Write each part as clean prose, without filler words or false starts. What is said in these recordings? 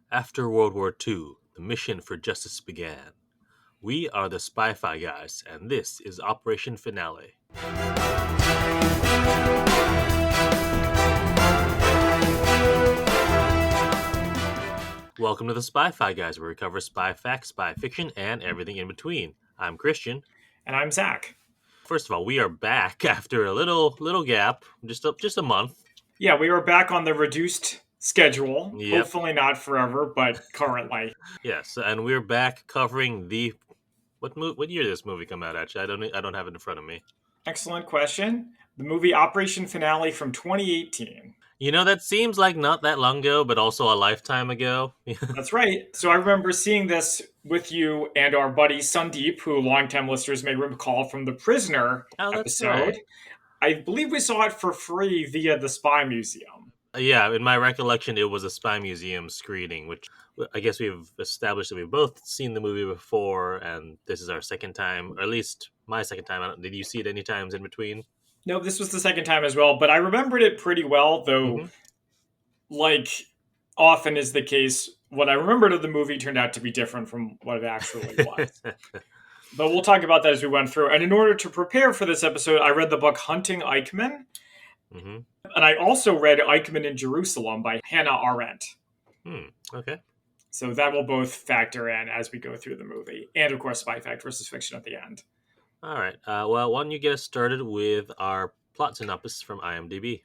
After World War II, the mission for justice began. We are the Spy-Fi guys, and this is Operation Finale. Welcome to the Spy-Fi guys, where we cover spy facts, spy fiction, and everything in between. I'm Christian. And I'm Zach. First of all, we are back after a little gap, just a month. Yeah, we are back on the reduced schedule. Yep. Hopefully not forever, but currently. Yes, and we're back covering the what year did this movie come out? Actually, I don't have it in front of me. Excellent question. The movie Operation Finale from 2018. You know, that seems like not that long ago, but also a lifetime ago. That's right. So I remember seeing this with you and our buddy Sandeep, who longtime listeners may recall from the Prisoner Oh, that's episode. right. I believe we saw it for free via the Spy Museum. Yeah, in my recollection, it was a Spy Museum screening, which I guess we've established that we've both seen the movie before, and this is our second time, or at least my second time. Did you see it any times in between? No, this was the second time as well, but I remembered it pretty well, though, like often is the case, what I remembered of the movie turned out to be different from what it actually was. But we'll talk about that as we went through. And in order to prepare for this episode, I read the book Hunting Eichmann. Mm-hmm. And I also read Eichmann in Jerusalem by Hannah Arendt. Okay. So that will both factor in as we go through the movie. And, of course, spy fact versus fiction at the end. All right. Well, why don't you get us started with our plot synopsis from IMDb?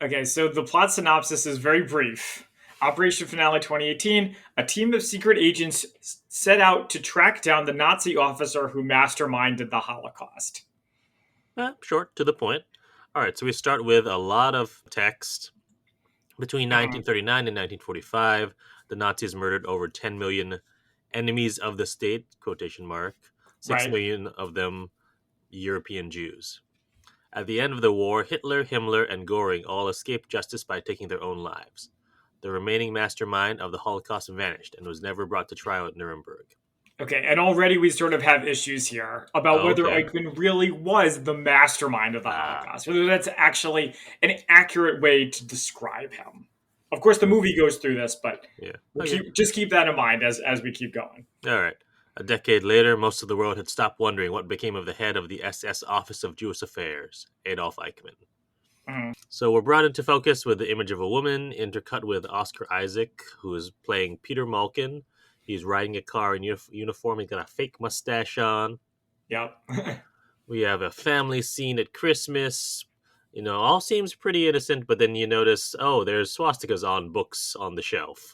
Okay, so the plot synopsis is very brief. Operation Finale 2018, a team of secret agents set out to track down the Nazi officer who masterminded the Holocaust. Short, to the point. All right, so we start with a lot of text. Between 1939 and 1945, the Nazis murdered over 10 million enemies of the state, quotation mark, 6 million of them European Jews. At the end of the war, Hitler, Himmler, and Göring all escaped justice by taking their own lives. The remaining mastermind of the Holocaust vanished and was never brought to trial at Nuremberg. Okay, and already we sort of have issues here about whether Eichmann really was the mastermind of the Holocaust, whether that's actually an accurate way to describe him. Of course, the movie goes through this, but just keep that in mind as we keep going. All right. A decade later, most of the world had stopped wondering what became of the head of the SS Office of Jewish Affairs, Adolf Eichmann. Mm-hmm. So we're brought into focus with the image of a woman, intercut with Oscar Isaac, who is playing Peter Malkin. He's riding a car in uniform. He's got a fake mustache on. Yep. We have a family scene at Christmas. You know, all seems pretty innocent, but then you notice, there's swastikas on books on the shelf.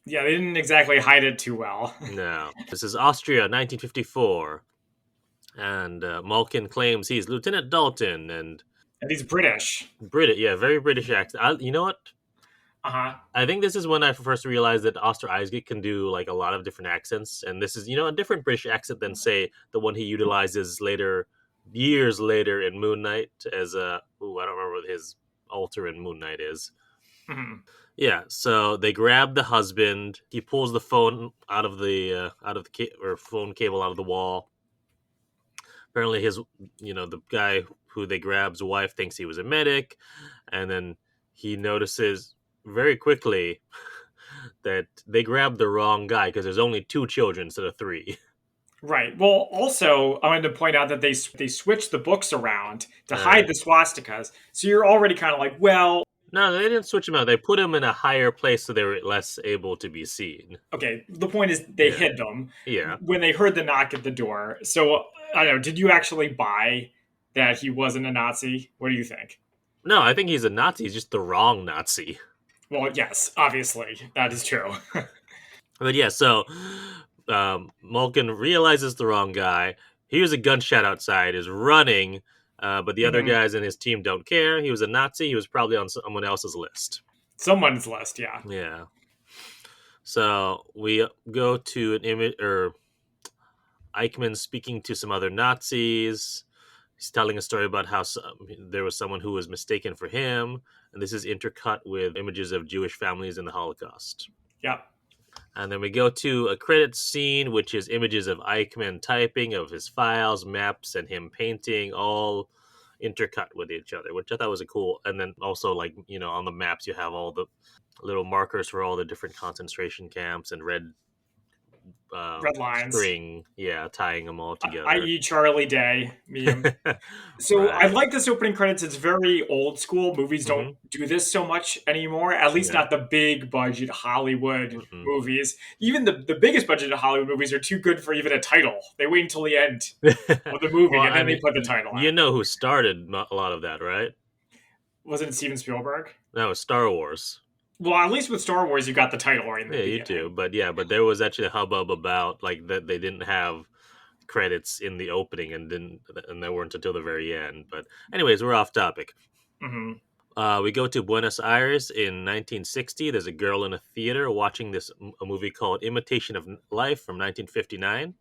Yeah, they didn't exactly hide it too well. No. This is Austria, 1954. And Malkin claims he's Lieutenant Dalton. And he's British. Very British accent. You know what? Uh-huh. I think this is when I first realized that Oscar Isaac can do like a lot of different accents. And this is, a different British accent than, say, the one he utilizes years later in Moon Knight as I don't remember what his alter in Moon Knight is. Mm-hmm. Yeah, so they grab the husband. He pulls the phone out of the phone cable out of the wall. Apparently, the guy who they grab's wife thinks he was a medic, and then he notices very quickly that they grabbed the wrong guy because there's only 2 children instead of 3. Right. Well, also, I wanted to point out that they switched the books around to hide the swastikas. So you're already kind of like, well... No, they didn't switch them out. They put them in a higher place so they were less able to be seen. Okay, the point is they hid them when they heard the knock at the door. So, I don't know, did you actually buy that he wasn't a Nazi? What do you think? No, I think he's a Nazi. He's just the wrong Nazi. Well, yes, obviously. That is true. But yeah, so Malkin realizes the wrong guy. He hears a gunshot outside, is running, but the other guys in his team don't care. He was a Nazi. He was probably on someone else's list. Someone's list, yeah. Yeah. So we go to an image, or Eichmann speaking to some other Nazis. He's telling a story about how there was someone who was mistaken for him. And this is intercut with images of Jewish families in the Holocaust. Yep. And then we go to a credits scene, which is images of Eichmann typing of his files, maps, and him painting, all intercut with each other, which I thought was a cool. And then also, on the maps, you have all the little markers for all the different concentration camps and red Red lines, string, yeah, tying them all together. i.e., Charlie Day meme. So I Right. like this opening credits. It's very old school. Movies don't Hmm. do this so much anymore, at least Yeah. not the big budget Hollywood Mm-mm. movies. Even the biggest budget Hollywood movies are too good for even a title. They wait until the end of the movie Well, and I then they mean, put the title you on. know who started a lot of that, right? Wasn't it Steven Spielberg? That was Star Wars. Well, at least with Star Wars, you got the title right in the Yeah, you do. beginning. But yeah, but there was actually a hubbub about like that they didn't have credits in the opening and they weren't until the very end. But anyways, we're off topic. Hmm. We go to Buenos Aires in 1960. There's a girl in a theater watching a movie called Imitation of Life from 1959.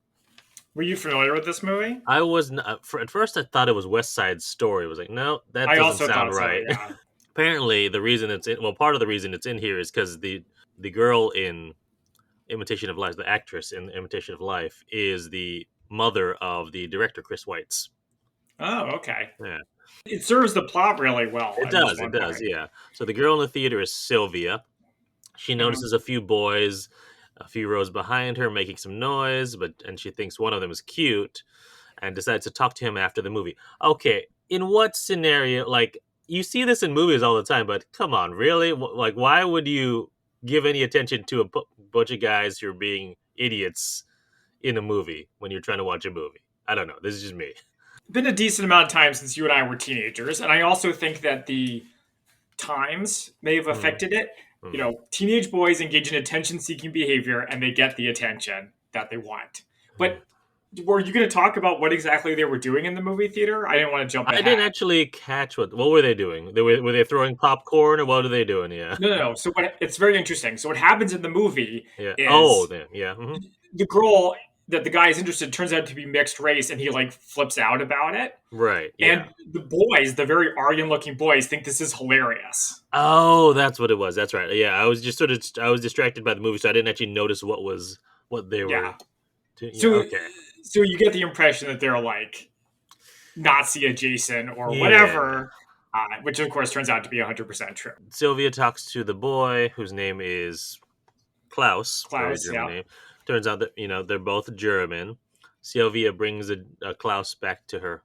Were you familiar with this movie? I was at first I thought it was West Side Story. I was like, no, that I doesn't also sound thought so, right. yeah. Apparently, the reason it's in, well, part of the reason it's in here is because the girl in Imitation of Life, the actress in Imitation of Life, is the mother of the director Chris Weitz. Oh, okay. Yeah, It serves the plot really well it at this does. It one does. point. Yeah. So the girl in the theater is Sylvia. She Mhm. notices a few boys a few rows behind her making some noise, and she thinks one of them is cute and decides to talk to him after the movie. Okay, in what scenario? Like you see this in movies all the time, but come on, really? Like, why would you give any attention to a bunch of guys who are being idiots in a movie when you're trying to watch a movie? I don't know. This is just me. Been a decent amount of time since you and I were teenagers, and I also think that the times may have Mm, affected it. You mm, know, teenage boys engage in attention seeking behavior and they get the attention that they want. mm. But were you going to talk about what exactly they were doing in the movie theater? I didn't want to jump I didn't ahead. actually catch what were they doing? Were they throwing popcorn or what are they doing? Yeah, No, no, no. So it's very interesting. So what happens in the movie yeah. Oh, is yeah. Hmm. the girl that the guy is interested turns out to be mixed race and he like flips out about it. Right. And Yeah. the boys, the very Aryan looking boys, think this is hilarious. Oh, that's what it was. That's right. Yeah, I was distracted by the movie, so I didn't actually notice what they Yeah. were doing. Yeah. So Okay. so you get the impression that they're like Nazi adjacent or Yeah. whatever, which of course turns out to be 100% true. Sylvia talks to the boy whose name is Klaus, very Klaus, German yeah. name. Turns out that they're both German. Sylvia brings a Klaus back to her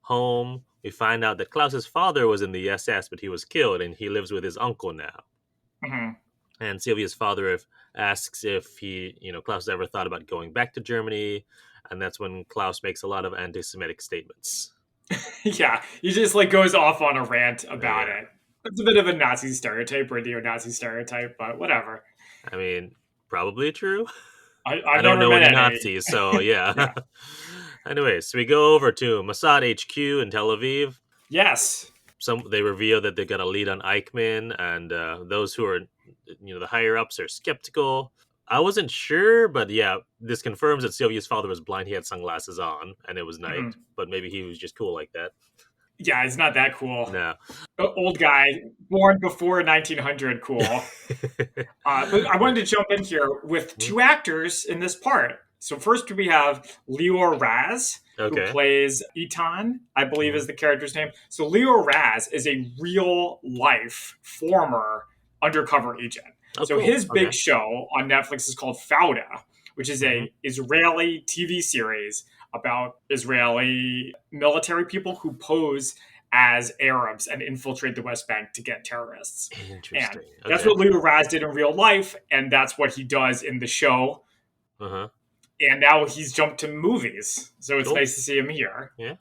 home. We find out that Klaus's father was in the SS, but he was killed, and he lives with his uncle now. Hmm. And Sylvia's father asks if Klaus ever thought about going back to Germany, and that's when Klaus makes a lot of anti-Semitic statements. Yeah, he just like goes off on a rant about Yeah, it. It's a bit of a Nazi stereotype or a neo-Nazi stereotype, but whatever. I mean, probably true. I I've don't never know met any any. Nazis, so yeah. Yeah. Anyways, so we go over to Mossad HQ in Tel Aviv. Yes. They reveal that they got a lead on Eichmann, and those who are, the higher ups are skeptical. I wasn't sure, but yeah, this confirms that Sylvia's father was blind. He had sunglasses on, and it was night, Mhm. but maybe he was just cool like that. Yeah, it's not that cool. No. Old guy, born before 1900, cool. But I wanted to jump in here with two actors in this part. So first we have Lior Raz, who Okay. plays Eton, I believe Mhm. is the character's name. So Lior Raz is a real life former undercover agent. Oh, So cool. his Okay. big show on Netflix is called Fauda, which is Hmm. a Israeli TV series about Israeli military people who pose as Arabs and infiltrate the West Bank to get terrorists. And Interesting. that's Okay. what Leo Raz did in real life, and that's what he does in the show. Uh huh. And now he's jumped to movies, so it's Cool. nice to see him here. Yeah.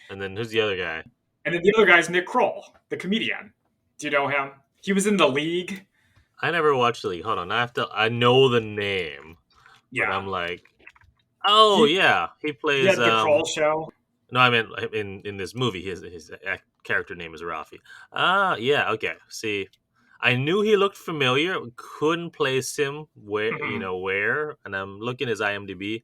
And then who's the other guy? And then the other guy's Nick Kroll, the comedian. Do you know him? He was in The League. I never watched the league. Hold on. I know the name, but Yeah, I'm like, oh he yeah, he he plays had the Kroll show. No, I meant in this movie, his character name is Rafi. Ah, yeah, okay. See, I knew he looked familiar, couldn't place him Mhm. where, and I'm looking at his IMDb.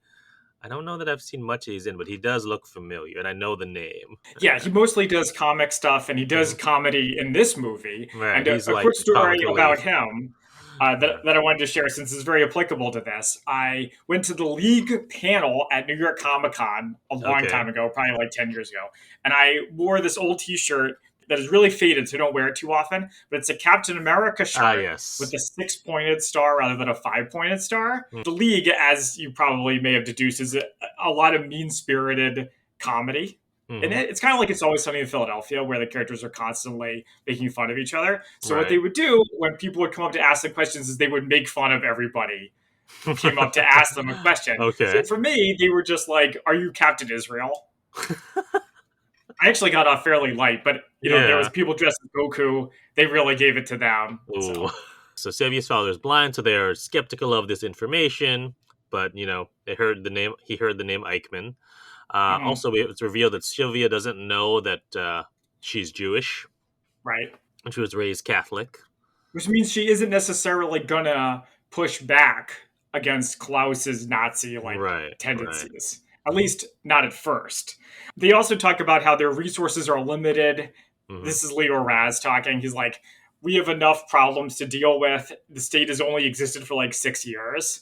I don't know that I've seen much he's in, but he does look familiar, and I know the name. Yeah, he mostly does comic stuff, and he does Mhm. comedy in this movie. Right, And he's a like quick the story comic about relief. him Yeah. that I wanted to share since it's very applicable to this. I went to the League panel at New York Comic Con a long Okay. time ago, probably like 10 years ago, and I wore this old T-shirt that is really faded, so don't wear it too often. But it's a Captain America shirt with Yes. a 6-pointed star rather than a 5-pointed star. The League, as you probably may have deduced, is a lot of mean-spirited comedy. And it's kind of like It's Always Sunny in Philadelphia, where the characters are constantly making fun of each other. So what they would do when people would come up to ask them questions is they would make fun of everybody who came up to ask them a question. Okay. So for me, they were just like, "Are you Captain Israel?" I actually got off fairly light, but there was people dressed as Goku. They really gave it to them. Ooh. So Sylvia's father is blind, so they're skeptical of this information. But they heard the name. He heard the name Eichmann. Also, it's revealed that Sylvia doesn't know that she's Jewish. Right. And she was raised Catholic. Which means she isn't necessarily gonna push back against Klaus's Nazi tendencies. At least not at first. They also talk about how their resources are limited. This is Leo Raz talking. He's like, we have enough problems to deal with. The state has only existed for like 6 years.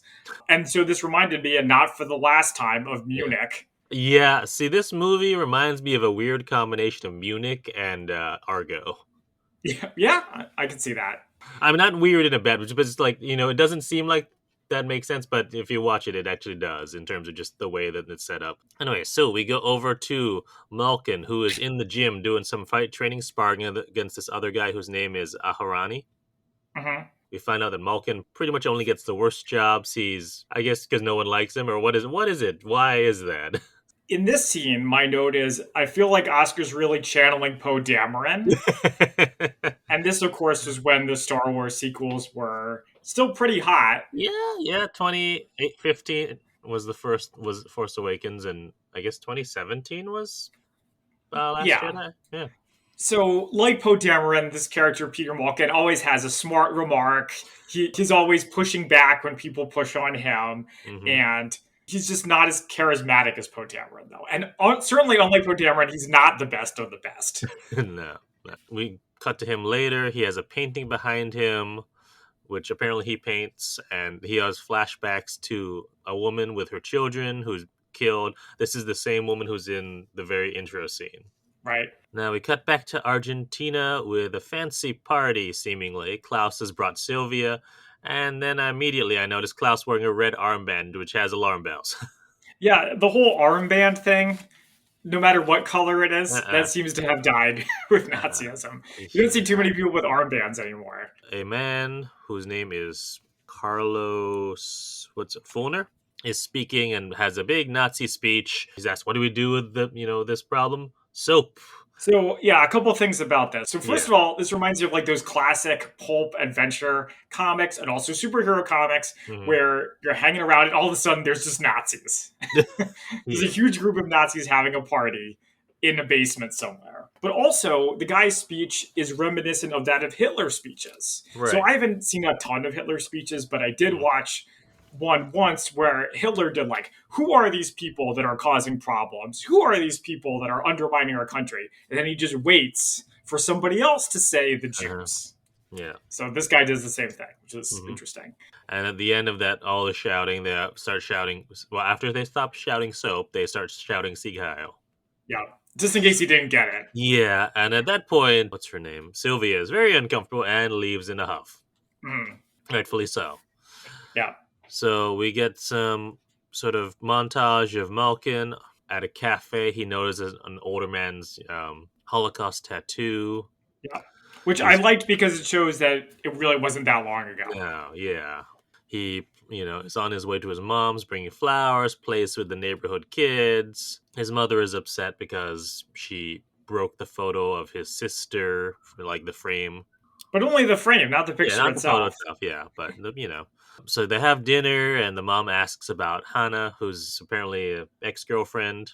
And so this reminded me, and not for the last time, of Munich. Yeah, see, this movie reminds me of a weird combination of Munich and Argo. Yeah, I can see that. I'm not weird in a bad way, but it's like, it doesn't seem like that makes sense, but if you watch it, it actually does in terms of just the way that it's set up. Anyway, so we go over to Malkin, who is in the gym doing some fight training, sparring against this other guy whose name is Aharani. We find out that Malkin pretty much only gets the worst jobs. He's, I guess, because no one likes him, or what is it? Why is that? In this scene, my note is, I feel like Oscar's really channeling Poe Dameron. And this, of course, was when the Star Wars sequels were still pretty hot. Yeah, 2015 was Force Awakens, and I guess 2017 was Last Jedi. Yeah. So, like Poe Dameron, this character, Peter Malkin, always has a smart remark. He's always pushing back when people push on him, and he's just not as charismatic as Poe Dameron, though. And certainly, unlike Poe Dameron, he's not the best of the best. No. We cut to him later. He has a painting behind him, which apparently he paints, and he has flashbacks to a woman with her children who's killed. This is the same woman who's in the very intro scene. Right. Now we cut back to Argentina with a fancy party, seemingly. Klaus has brought Sylvia, and then immediately I noticed Klaus wearing a red armband, which has alarm bells. Yeah, the whole armband thing, no matter what color it is, that seems to have died with Nazism. You don't see too many people with armbands anymore. A man whose name is Carlos, Fulner, is speaking and has a big Nazi speech. He's asked, what do we do with this problem? Soap. So, yeah, a couple of things about this. So, first of all, this reminds me of like those classic pulp adventure comics and also superhero comics where you're hanging around and all of a sudden there's just Nazis. There's a huge group of Nazis having a party in a basement somewhere. But also, the guy's speech is reminiscent of that of Hitler's speeches. Right. So, I haven't seen a ton of Hitler's speeches, but I did watch one once where Hitler did like, who are these people that are causing problems? Who are these people that are undermining our country? And then he just waits for somebody else to say the Jews. Yeah. So this guy does the same thing, which is interesting. And at the end of that, all the shouting, they start shouting. Well, after they stop shouting soap, they start shouting Sieg Heil. Yeah. Just in case you didn't get it. Yeah. And at that point, what's her name? Sylvia is very uncomfortable and leaves in a huff. Rightfully so. Yeah. So we get some sort of montage of Malkin at a cafe. He notices an older man's Holocaust tattoo. Yeah, which I liked because it shows that it really wasn't that long ago. Oh, yeah. He, is on his way to his mom's, bringing flowers, plays with the neighborhood kids. His mother is upset because she broke the photo of his sister, like the frame. But only the frame, not the picture not itself. The photo itself, but So they have dinner, and the mom asks about Hannah, who's apparently an ex-girlfriend.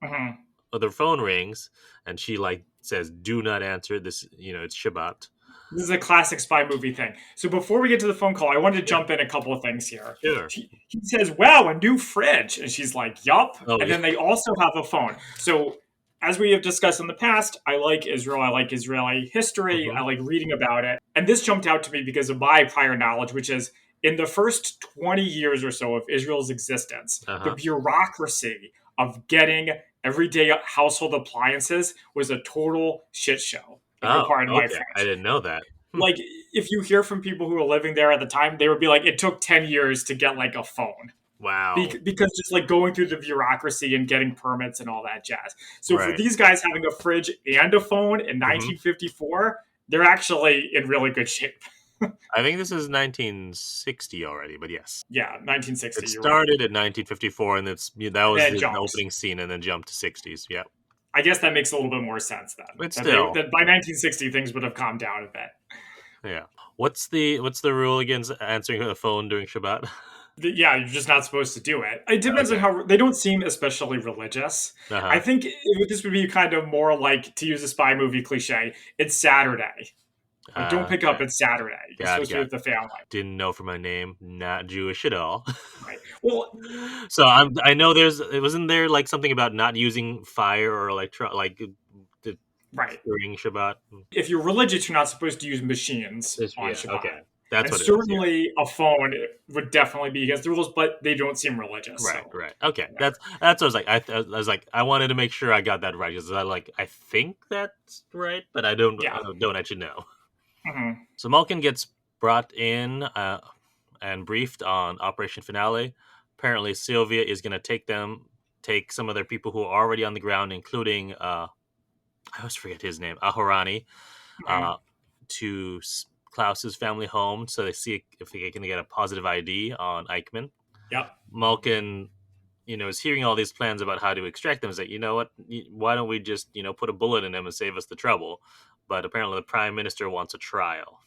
The phone rings, and she says, "Do not answer this. It's Shabbat." This is a classic spy movie thing. So before we get to the phone call, I wanted to jump in a couple of things here. Sure. He says, "Wow, a new fridge," and she's like, "Yup." Then they also have a phone. So as we have discussed in the past, I like Israel. I like Israeli history. I like reading about it. And this jumped out to me because of my prior knowledge, which is in the first 20 years or so of Israel's existence, the bureaucracy of getting everyday household appliances was a total shit show. I beg pardon my okay. I French. didn't know that. Like, if you hear from people who were living there at the time, they would be like, it took 10 years to get like a phone. Wow. Because just like going through the bureaucracy and getting permits and all that jazz. So for Right. these guys having a fridge and a phone in hmm 1954, they're actually in really good shape. I think this is 1960 already, but yes. Yeah, It 1960, you're right. started at 1954, and that And was then it the jumps. opening scene, and then jumped to 60s. Yeah, I guess that makes a little bit more sense then. but That they still, that by 1960 things would have calmed down a bit. yeah. What's the rule against answering the phone during Shabbat? Yeah, you're just not supposed to do it. It depends on Okay. how they don't seem especially religious. Uh I huh. think this would be kind of more like, to use a spy movie cliche, it's Saturday. Like, don't pick up. Okay. It's Saturday. You're supposed to be Got. with the family, Didn't know from my name. Not Jewish at all. right? Well, So I know it wasn't there like something about not using fire or right. during Shabbat. If you're religious, you're not supposed to use machines on Yeah. Shabbat, Okay. That's and what it is. Yeah. certainly a phone would definitely be against the rules. But they don't seem religious, Right. so Right. Okay. whatever. That's what I was like. I was like I wanted to make sure I got that right because I think that's right, but Yeah. I don't actually know. hmm So Malkin gets brought in and briefed on Operation Finale. Apparently, Sylvia is going to take some of their people who are already on the ground, including I always forget his name, Ahorani, hmm uh, to Klaus's family home, so they see if they can get a positive ID on Eichmann. Yep. Malkin, is hearing all these plans about how to extract them. Is like, you know what? Why don't we just, put a bullet in them and save us the trouble? But apparently, the prime minister wants a trial.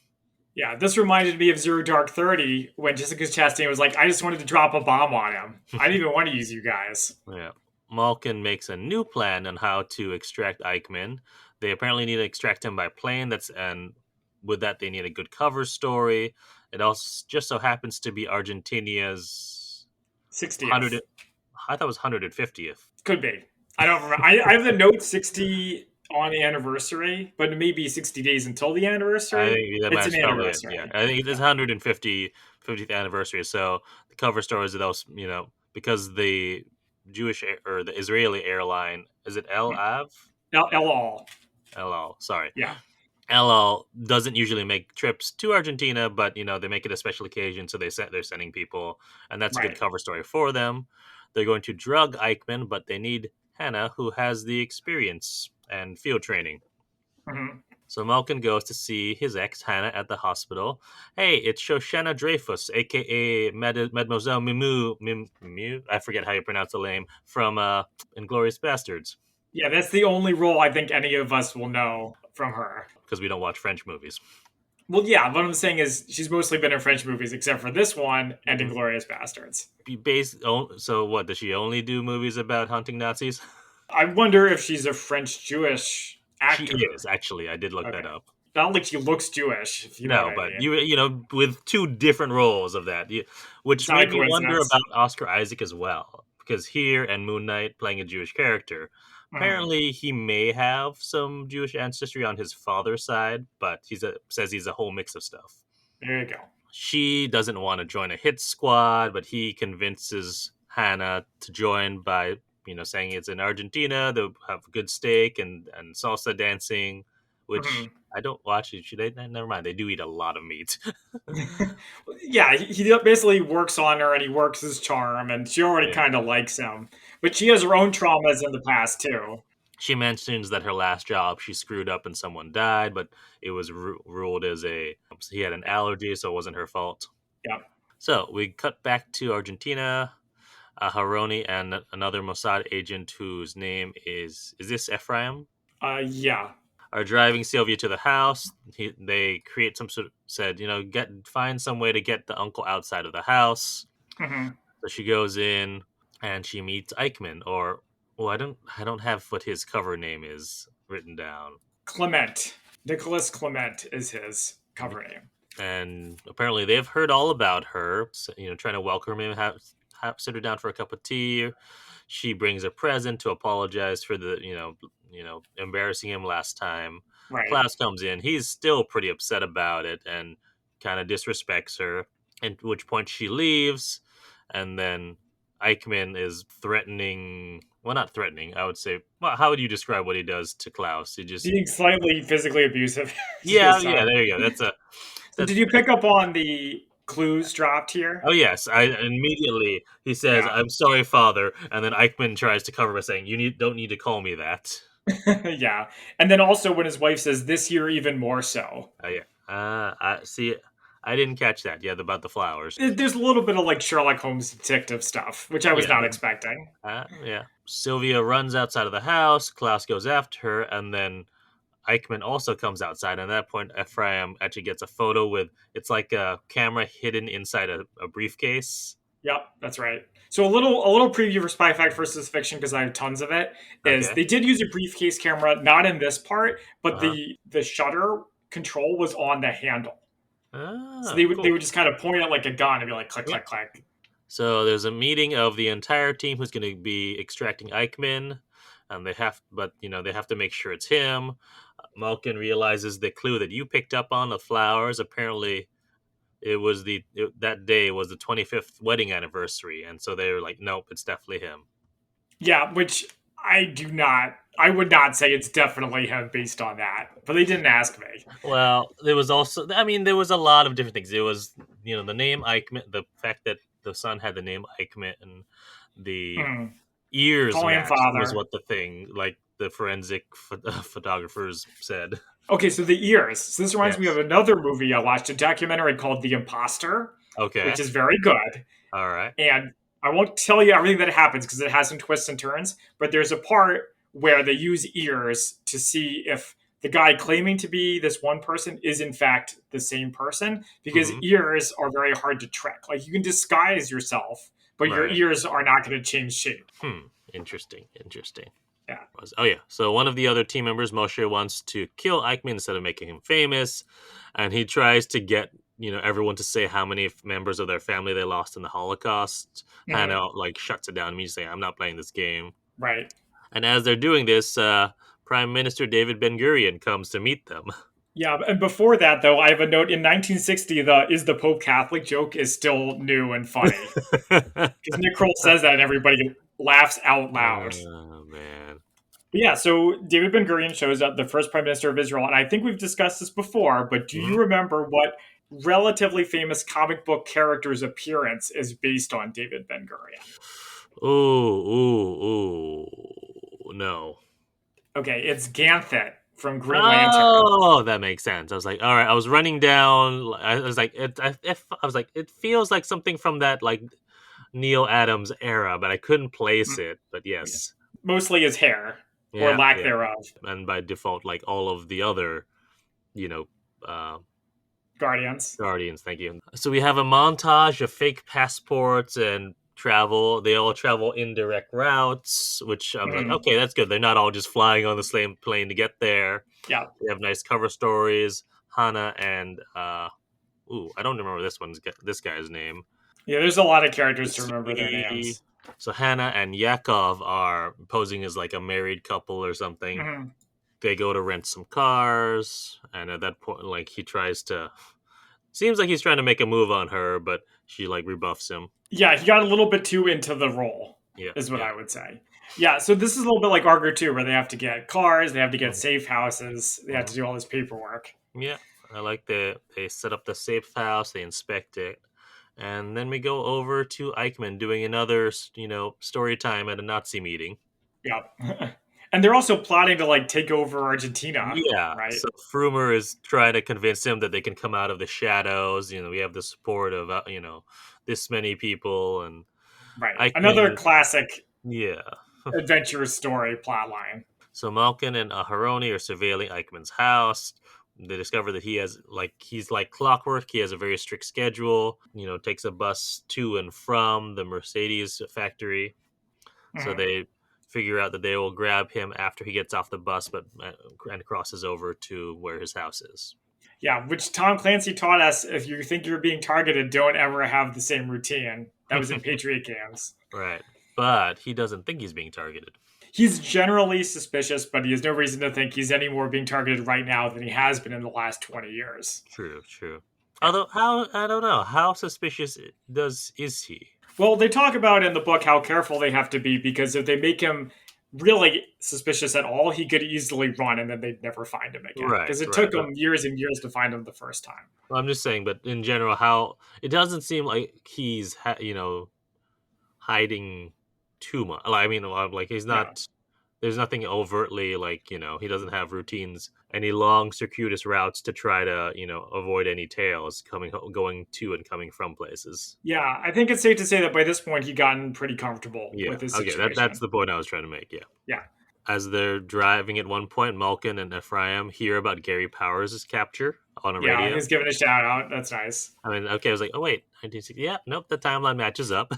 Yeah, this reminded me of Zero Dark 30 when Jessica Chastain was like, I just wanted to drop a bomb on him. I didn't even want to use you guys. Yeah. Malkin makes a new plan on how to extract Eichmann. They apparently need to extract him by plane. And with that, they need a good cover story. It also just so happens to be Argentina's 60th. 100. I thought it was 150th. Could be. I don't remember. I have the note 60 on the anniversary, but it may be 60 days until the I anniversary. think It's an that's probably it. Yeah, anniversary. I think it is Yeah. 150th anniversary. So the cover story is those, because the or the Israeli airline, is it El Av? All. El Al, sorry. Yeah. El Al doesn't usually make trips to Argentina, but they make it a special occasion, so they're sending people, and that's a good Right. cover story for them. They're going to drug Eichmann, but they need Hannah, who has the experience and field training. hmm So Malkin goes to see his ex, Hannah, at the hospital. Hey, it's Shoshana Dreyfus, a.k.a. Mademoiselle Mimu, I forget how you pronounce the name, from Inglourious Bastards, Yeah, that's the only role I think any of us will know from her. because we don't watch French movies. Well, yeah, what I'm saying is she's mostly been in French movies except for this one and Mm-hmm. Inglorious Bastards. So what, does she only do movies about hunting Nazis? I wonder if she's a French Jewish She actor. is, actually. I did look that Okay. up. Not like she looks Jewish, if you know what No, I but mean. with two different roles of that, It's which not a made me wonder coincidence. about Oscar Isaac as well, because here and Moon Knight playing a Jewish character, Mhm. apparently he may have some Jewish ancestry on his father's side, but says he's a whole mix of stuff. There you go. She doesn't want to join a hit squad, but he convinces Hannah to join by saying it's in Argentina. They'll have good steak and salsa dancing, which Mhm. I don't watch. Never mind. They do eat a lot of meat. Yeah, he basically works on her and he works his charm, and she already Yeah. kind of likes him. But she has her own traumas in the past, too. She mentions that her last job she screwed up and someone died, but it was ruled as he had an allergy, so it wasn't her fault. Yeah. So we cut back to Argentina. Haroni and another Mossad agent whose name is this Ephraim, Yeah. are driving Sylvia to the house. They create some sort of said, find some way to get the uncle outside of the house. hmm So she goes in and she meets Eichmann, or I don't have what his cover name is written down. Clement. Nicholas Clement is his cover name. And apparently they've heard all about her. So, trying to welcome him, sit her down for a cup of tea. She brings a present to apologize for the embarrassing him last time. Right. Klaus comes in. He's still pretty upset about it and kind of disrespects her. At which point she leaves, and then Eichmann is threatening. Well, not threatening. I would say. Well, how would you describe what he does to Klaus? He just. Being slightly physically abusive to Yeah, his yeah. son. There you go. That's a. So That's. did you pick up on the clues dropped here? Oh yes, I immediately he says, Yeah. "I'm sorry, father," and then Eichmann tries to cover by saying, "You don't need to call me that." Yeah. And then also when his wife says this year even more so. Oh yeah. I see. I didn't catch that. Yeah, about the flowers. There's a little bit of like Sherlock Holmes detective stuff, which I was Yeah. not expecting. Yeah. Sylvia runs outside of the house. Klaus goes after her, and then Eichmann also comes outside. And at that point, Ephraim actually gets a photo with it's like a camera hidden inside a briefcase. Yep, that's right. So a little preview for Spy Fact versus Fiction because I have tons of it. Is Okay. they did use a briefcase camera, not in this part, but Uh-huh. the shutter control was on the handle. So Ah, they cool. would just kind of point it like a gun and be like click Yeah. click click. So there's a meeting of the entire team who's going to be extracting Eichmann, and they have to make sure it's him. Malkin realizes the clue that you picked up on the flowers. Apparently, that day was the 25th wedding anniversary, and so they were like, nope, it's definitely him. Yeah, which I would not say it's definitely him based on that, but they didn't ask me. Well, there was also, I mean, there was a lot of different things. It was, the name Eichmann, the fact that the son had the name Eichmann, and the Mm. ears Calling him matched was father. what the thing, like the forensic photographers said. Okay, so the ears. So this reminds me of Yes. another movie I watched, a documentary called The Imposter, Okay. which is very good. All right. And I won't tell you everything that happens because it has some twists and turns, but there's a part where they use ears to see if the guy claiming to be this one person is in fact the same person because Mm-hmm. ears are very hard to trick. Like you can disguise yourself, but your Right. ears are not going to change shape. Interesting. Interesting. Yeah. Oh yeah. So one of the other team members, Moshe, wants to kill Eichmann instead of making him famous, and he tries to get everyone to say how many members of their family they lost in the Holocaust. Mhm. Hannah like shuts it down immediately, saying, "I'm not playing this game." Right. And as they're doing this, Prime Minister David Ben Gurion comes to meet them. Yeah, and before that though, I have a note in 1960 the is the Pope Catholic joke is still new and funny. Because Nick Kroll says that and everybody laughs out loud. Oh man. But yeah, so David Ben Gurion shows up, the first prime minister of Israel, and I think we've discussed this before, but do you Mhm. remember what relatively famous comic book character's appearance is based on David Ben Gurion? Ooh, no. Okay, it's Ganthet from Green Lantern. Oh, that makes sense. I was like, all right. I was running down. I was like, I was like, it feels like something from that like Neil Adams era, but I couldn't place Mm, it. But yes, mostly his hair, or yeah, lack yeah. thereof. And by default, like all of the other, you know, uh, Guardians. Guardians. Thank you. So we have a montage of fake passports and travel. They all travel indirect routes, which I'm like, Mhm. okay, that's good. They're not all just flying on the same plane to get there. Yeah. They have nice cover stories. Hannah and I don't remember this guy's name. Yeah, there's a lot of characters to remember their Sweetie. names. So Hannah and Yakov are posing as like a married couple or something. Mhm. They go to rent some cars, and at that point, like he tries to. Seems like he's trying to make a move on her, but she like rebuffs him. Yeah, he got a little bit too into the role, Yeah, is what yeah. I would say. Yeah, so this is a little bit like Argo 2, where they have to get cars, they have to get Mhm, safe houses, they have to mhm. do all this paperwork. Yeah, I like they set up the safe house, they inspect it, and then we go over to Eichmann doing another story time at a Nazi meeting. Yeah. And they're also plotting to like take over Argentina, Yeah, right? so Frumer is trying to convince him that they can come out of the shadows. We have the support of this many people, and Right. Another Eichmann. classic Yeah. adventure story plotline. So Malkin and Aharoni are surveilling Eichmann's house. They discover that he's like clockwork. He has a very strict schedule. Takes a bus to and from the Mercedes factory. So Mhm. they figure out that they will grab him after he gets off the bus, but and crosses over to where his house is. Yeah, which Tom Clancy taught us if you think you're being targeted, don't ever have the same routine. That was in Patriot Games. Right, but he doesn't think he's being targeted. He's generally suspicious, but he has no reason to think he's any more being targeted right now than he has been in the last 20 years. True, true. Yeah. Although, how I don't know how suspicious is he? Well, they talk about in the book how careful they have to be because if they make him really suspicious at all, he could easily run and then they'd never find him again. Right, Because it right. took But them years and years to find him the first time. well, I'm just saying, but in general, how it doesn't seem like he's hiding too much. Like, I mean, like he's Yeah. not. There's nothing overtly like he doesn't have routines, any long circuitous routes to try to avoid any tails going to and coming from places. Yeah, I think it's safe to say that by this point he'd gotten pretty comfortable Yeah, with his okay, that's situation. the point I was trying to make. Yeah, Yeah. as they're driving at one point, Malkin and Ephraim hear about Gary Powers' capture on a Yeah, radio. he's giving a shout out. That's nice. I mean, okay, I was like, oh wait, 1960. Yeah, nope, the timeline matches up.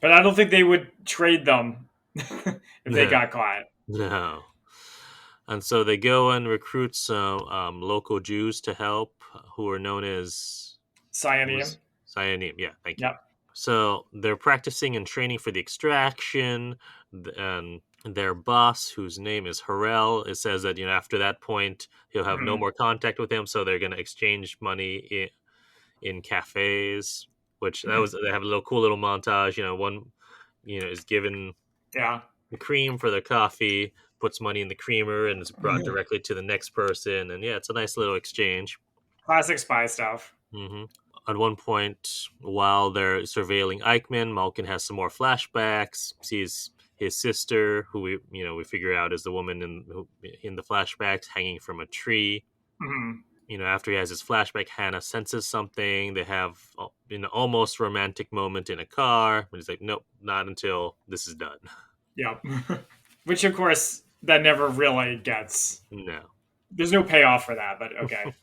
But I don't think they would trade them if they No, got caught. no. And so they go and recruit some local Jews to help, who are known as what Cyanine. was Cyanim. Yeah, thank you. Yep. So they're practicing and training for the extraction, and their boss, whose name is Harel, it says that after that point he'll have no Mhm. more contact with him. So they're going to exchange money in cafes, which that was they have a little cool little montage. One is given Yeah. the cream for the coffee, puts money in the creamer, and it's brought directly to the next person. And yeah, it's a nice little exchange. Classic spy stuff. hmm At one point, while they're surveilling Eichmann, Malkin has some more flashbacks. Sees his sister, who we figure out is the woman in the flashbacks, hanging from a tree. Mhm. After he has his flashback, Hannah senses something. They have an almost romantic moment in a car, but he's like, "Nope, not until this is done." Yep. Which, of course, that never really gets. No. There's no payoff for that, but okay.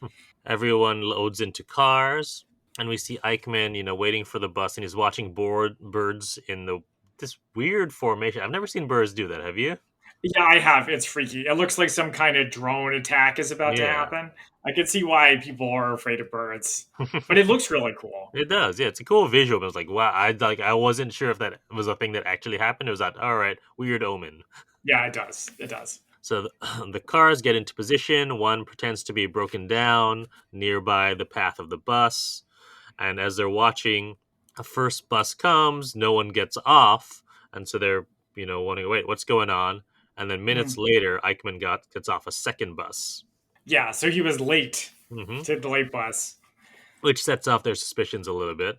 Everyone loads into cars, and we see Eichmann, waiting for the bus, and he's watching birds in this weird formation. I've never seen birds do that. Have you? Yeah, I have. It's freaky. It looks like some kind of drone attack is about to Yeah, happen. I can see why people are afraid of birds, but it looks really cool. it does. Yeah, it's a cool visual. But it's like, wow, I wasn't sure if that was a thing that actually happened. It was like, all right, weird omen. Yeah, it does. It does. So the cars get into position. One pretends to be broken down nearby the path of the bus. And as they're watching, a first bus comes, no one gets off. And so they're, wondering, wait, what's going on? And then minutes Mhm. later, Eichmann gets off a second bus, Yeah, so he was late hmm to the late bus. which sets off their suspicions a little bit.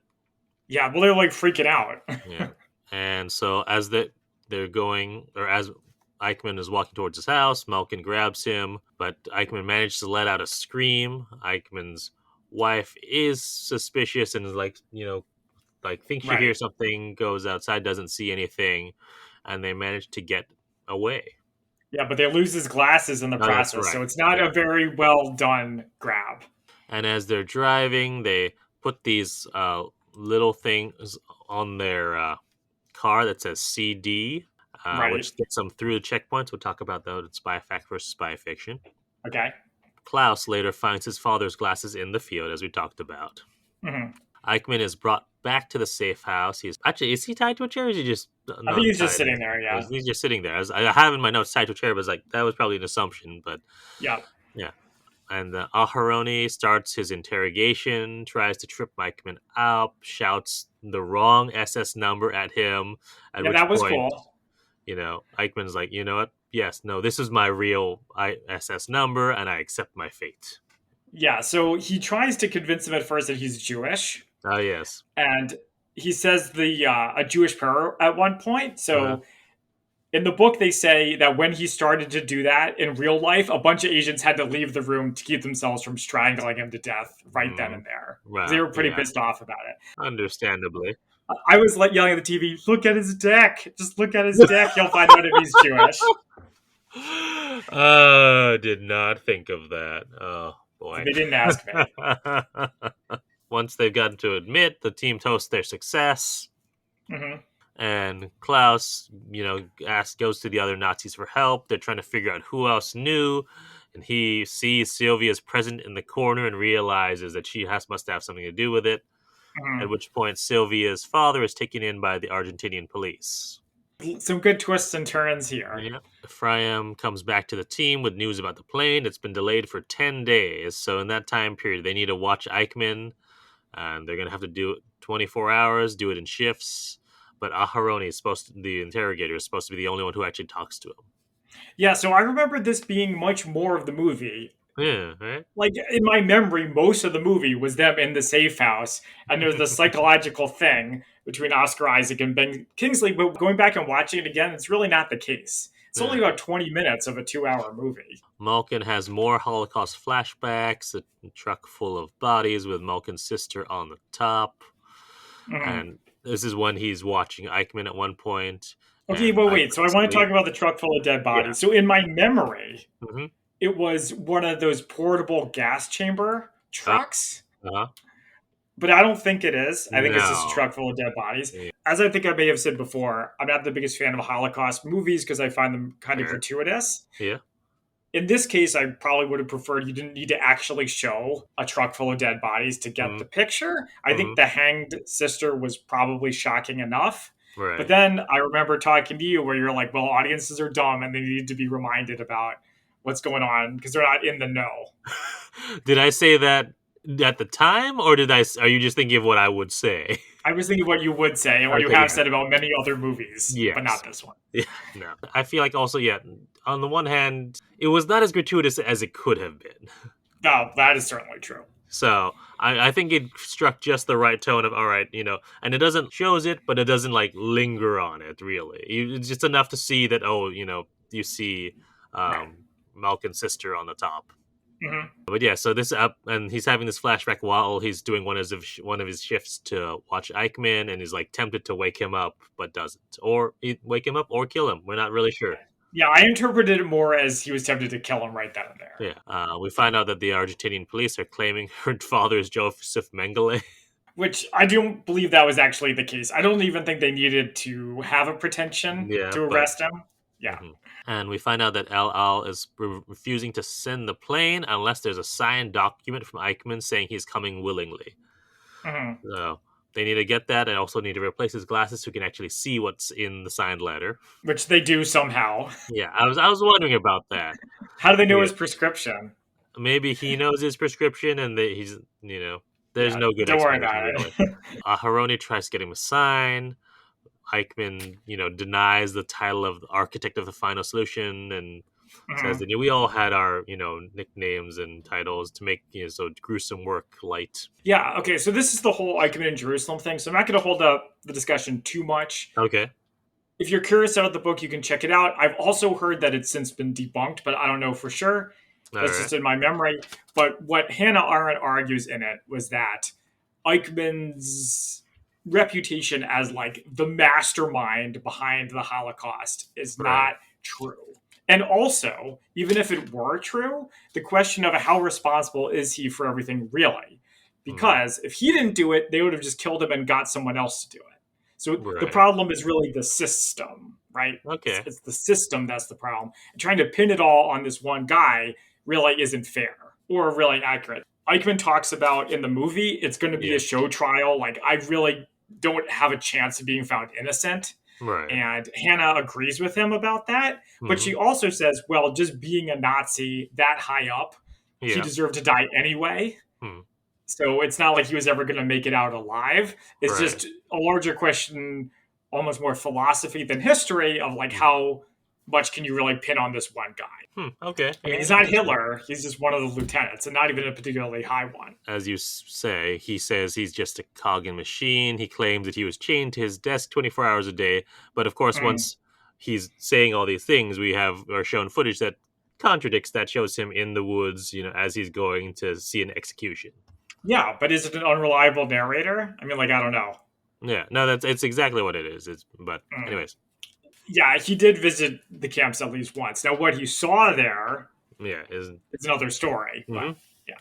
Yeah, well, they're like freaking out. Yeah. And so as they're going, or as Eichmann is walking towards his house, Malkin grabs him, but Eichmann manages to let out a scream. Eichmann's wife is suspicious and is like thinks she Right. hears something, goes outside, doesn't see anything, and they manage to get away. Yeah, but they lose his glasses in the Oh, that's process, so right. it's not Yeah. a very well done grab. And as they're driving, they put these little things on their car that says CD, Right. which gets them through the checkpoints. We'll talk about that in Spy Fact versus Spy Fiction. Okay. Klaus later finds his father's glasses in the field, as we talked about. hmm Eichmann is brought back to the safe house. Is he tied to a chair, or is he just I think not he's just tied? sitting there. Or Yeah. is he just sitting there? I have in my notes tied to a chair, but it's like that was probably an assumption. But Yeah. yeah, and Aharoni starts his interrogation, tries to trip Eichmann up, shouts the wrong SS number at him. At Yeah, which that was point, cool. Eichmann's like, you know what? Yes, no, this is my real SS number, and I accept my fate. Yeah, so he tries to convince him at first that he's Jewish, Ah, yes. and he says the a Jewish prayer at one point. Uh-huh. So in the book, they say that when he started to do that in real life, a bunch of agents had to leave the room to keep themselves from strangling him to death right then and there. They Well, were pretty yeah, pissed off about it. understandably. I was like yelling at the TV, "Look at his dick! Just look at his dick. You'll find out if he's Jewish." Did not think of that. Oh boy. They didn't ask me. Once they've gotten to admit, the team toasts their success, hmm and Klaus, goes to the other Nazis for help. They're trying to figure out who else knew, and he sees Sylvia's present in the corner and realizes that she must have something to do with it. At hmm which point, Sylvia's father is taken in by the Argentinian police. Some good twists and turns here. Yeah. Ephraim comes back to the team with news about the plane. It's been delayed for 10 days. So in that time period, they need to watch Eichmann and they're gonna have to do it 24 hours, do it in shifts. But Aharoni is the interrogator, is supposed to be the only one who actually talks to him. Yeah, so I remember this being much more of the movie. Yeah, right. Like in my memory, most of the movie was them in the safe house, and there's the psychological thing between Oscar Isaac and Ben Kingsley. But going back and watching it again, it's really not the case. It's only Yeah. about 20 minutes of a 2 hour movie. Malkin has more Holocaust flashbacks, a truck full of bodies with Malkin's sister on the top. Mhm. And this is when he's watching Eichmann at one point, Okay, and but wait. Eichmann So I is want to talk asleep. about the truck full of dead Yeah. bodies. So in my memory, Mm-hmm. it was one of those portable gas chamber trucks. Uh-huh. But I don't think it is. I think it's just a No. truck full of dead bodies. Yeah. As I think I may have said before, I'm not the biggest fan of Holocaust movies because I find them kind of Fair. gratuitous. Yeah. In this case, I probably would have preferred you didn't need to actually show a truck full of dead bodies to get the picture. I think the hanged sister was probably shocking enough. Right. But then I remember talking to you where you're like, well, audiences are dumb and they need to be reminded about what's going on because they're not in the know. Did I say that at the time, or are you just thinking of what I would say? I was thinking what you would say and what you Okay, have yeah. said about many other movies, but not Yes. this one. Yeah, no. I feel like also, yeah, on the one hand, it was not as gratuitous as it could have been. No, that is certainly true. So I think it struck just the right tone of, all right, and it doesn't shows it, but it doesn't like linger on it really. It's just enough to see that, you see Right. Malkin's sister on the top. Mm-hmm. But yeah, so this up, and he's having this flashback while he's doing one of his shifts to watch Eichmann, and he's like tempted to wake him up, but doesn't, or wake him up or kill him. We're not really sure. Yeah, I interpreted it more as he was tempted to kill him right then and there. Yeah, we find out that the Argentinian police are claiming her father is Joseph Mengele. Which I don't believe that was actually the case. I don't even think they needed to have a pretension to arrest him. Yeah. Mm-hmm. And we find out that El Al is refusing to send the plane unless there's a signed document from Eichmann saying he's coming willingly. Mm-hmm. So they need to get that, and also need to replace his glasses so he can actually see what's in the signed letter. Which they do somehow. Yeah, I was wondering about that. How do they know his prescription? Maybe he knows his prescription, and he's there's no good don't worry explanation about really. Haroni tries to get him a sign. Eichmann, denies the title of the architect of the final solution, and says that we all had our, nicknames and titles to make so gruesome work light. Yeah. Okay. So this is the whole Eichmann in Jerusalem thing. So I'm not going to hold up the discussion too much. Okay. If you're curious about the book, you can check it out. I've also heard that it's since been debunked, but I don't know for sure. That's just in my memory. But what Hannah Arendt argues in it was that Eichmann's reputation as like the mastermind behind the Holocaust is not true. And also, even if it were true, the question of how responsible is he for everything really? Because if he didn't do it, they would have just killed him and got someone else to do it. So the problem is really the system, right? Okay. It's the system that's the problem. And trying to pin it all on this one guy really isn't fair or really accurate. Eichmann talks about in the movie, it's going to be a show trial. Like, I really don't have a chance of being found innocent. Right. And Hannah agrees with him about that. But she also says, well, just being a Nazi that high up, he deserved to die anyway. So it's not like he was ever going to make it out alive. It's just a larger question, almost more philosophy than history, of like how much can you really pin on this one guy? Okay. I mean, he's not Hitler. He's just one of the lieutenants, and not even a particularly high one. As you say, he says he's just a cog in machine. He claims that he was chained to his desk 24 hours a day. But of course, once he's saying all these things, we are shown footage that contradicts that, shows him in the woods, as he's going to see an execution. Yeah, but is it an unreliable narrator? I mean, like, I don't know. Yeah, no, it's exactly what it is. Anyways. Yeah, he did visit the camps at least once. Now, what he saw there, is another story. But, yeah,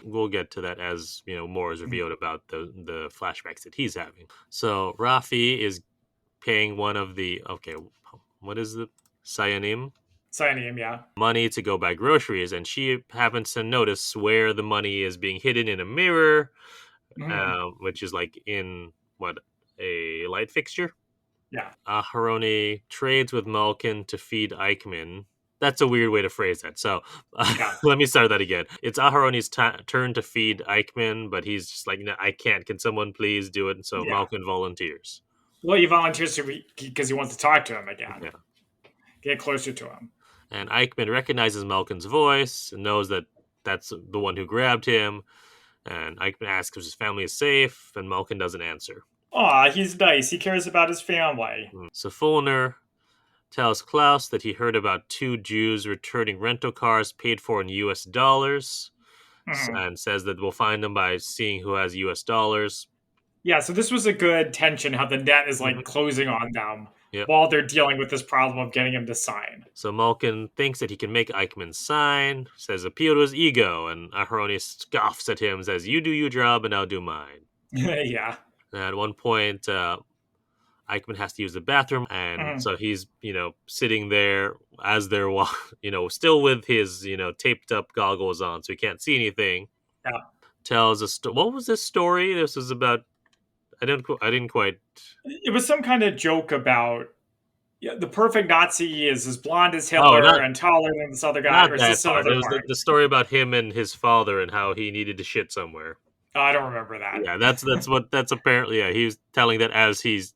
we'll get to that as more is revealed about the flashbacks that he's having. So Rafi is paying one of the what is the Cyanim? Cyanim, yeah. Money to go buy groceries, and she happens to notice where the money is being hidden in a mirror, which is like in a light fixture. Yeah. Aharoni trades with Malkin to feed Eichmann. That's a weird way to phrase that. So Yeah. let me start that again. It's Aharone's turn to feed Eichmann, but he's just like, no, I can't. Can someone please do it? And so Yeah. Malkin volunteers. Well, he volunteers because he wants to talk to him again. Yeah. Get closer to him. And Eichmann recognizes Malkin's voice and knows that that's the one who grabbed him. And Eichmann asks if his family is safe, and Malkin doesn't answer. Aw, he's nice. He cares about his family. So Fulner tells Klaus that he heard about 2 Jews returning rental cars paid for in US dollars, and says that we'll find them by seeing who has US dollars. Yeah, so this was a good tension, how the net is like closing on them while they're dealing with this problem of getting him to sign. So Malkin thinks that he can make Eichmann sign, says appeal to his ego, and Aharoni scoffs at him, says, you do your job and I'll do mine. Yeah. And at one point, Eichmann has to use the bathroom, and so he's, sitting there as they're, still with his, taped up goggles on, so he can't see anything. Yeah. Tells a what was this story? This was about. I didn't quite. It was some kind of joke about the perfect Nazi is as blonde as Hitler and taller than this other guy. Not or is that this part. It was part? the story about him and his father and how he needed to shit somewhere. Oh, I don't remember that. Yeah, that's apparently. Yeah, he was telling that as he's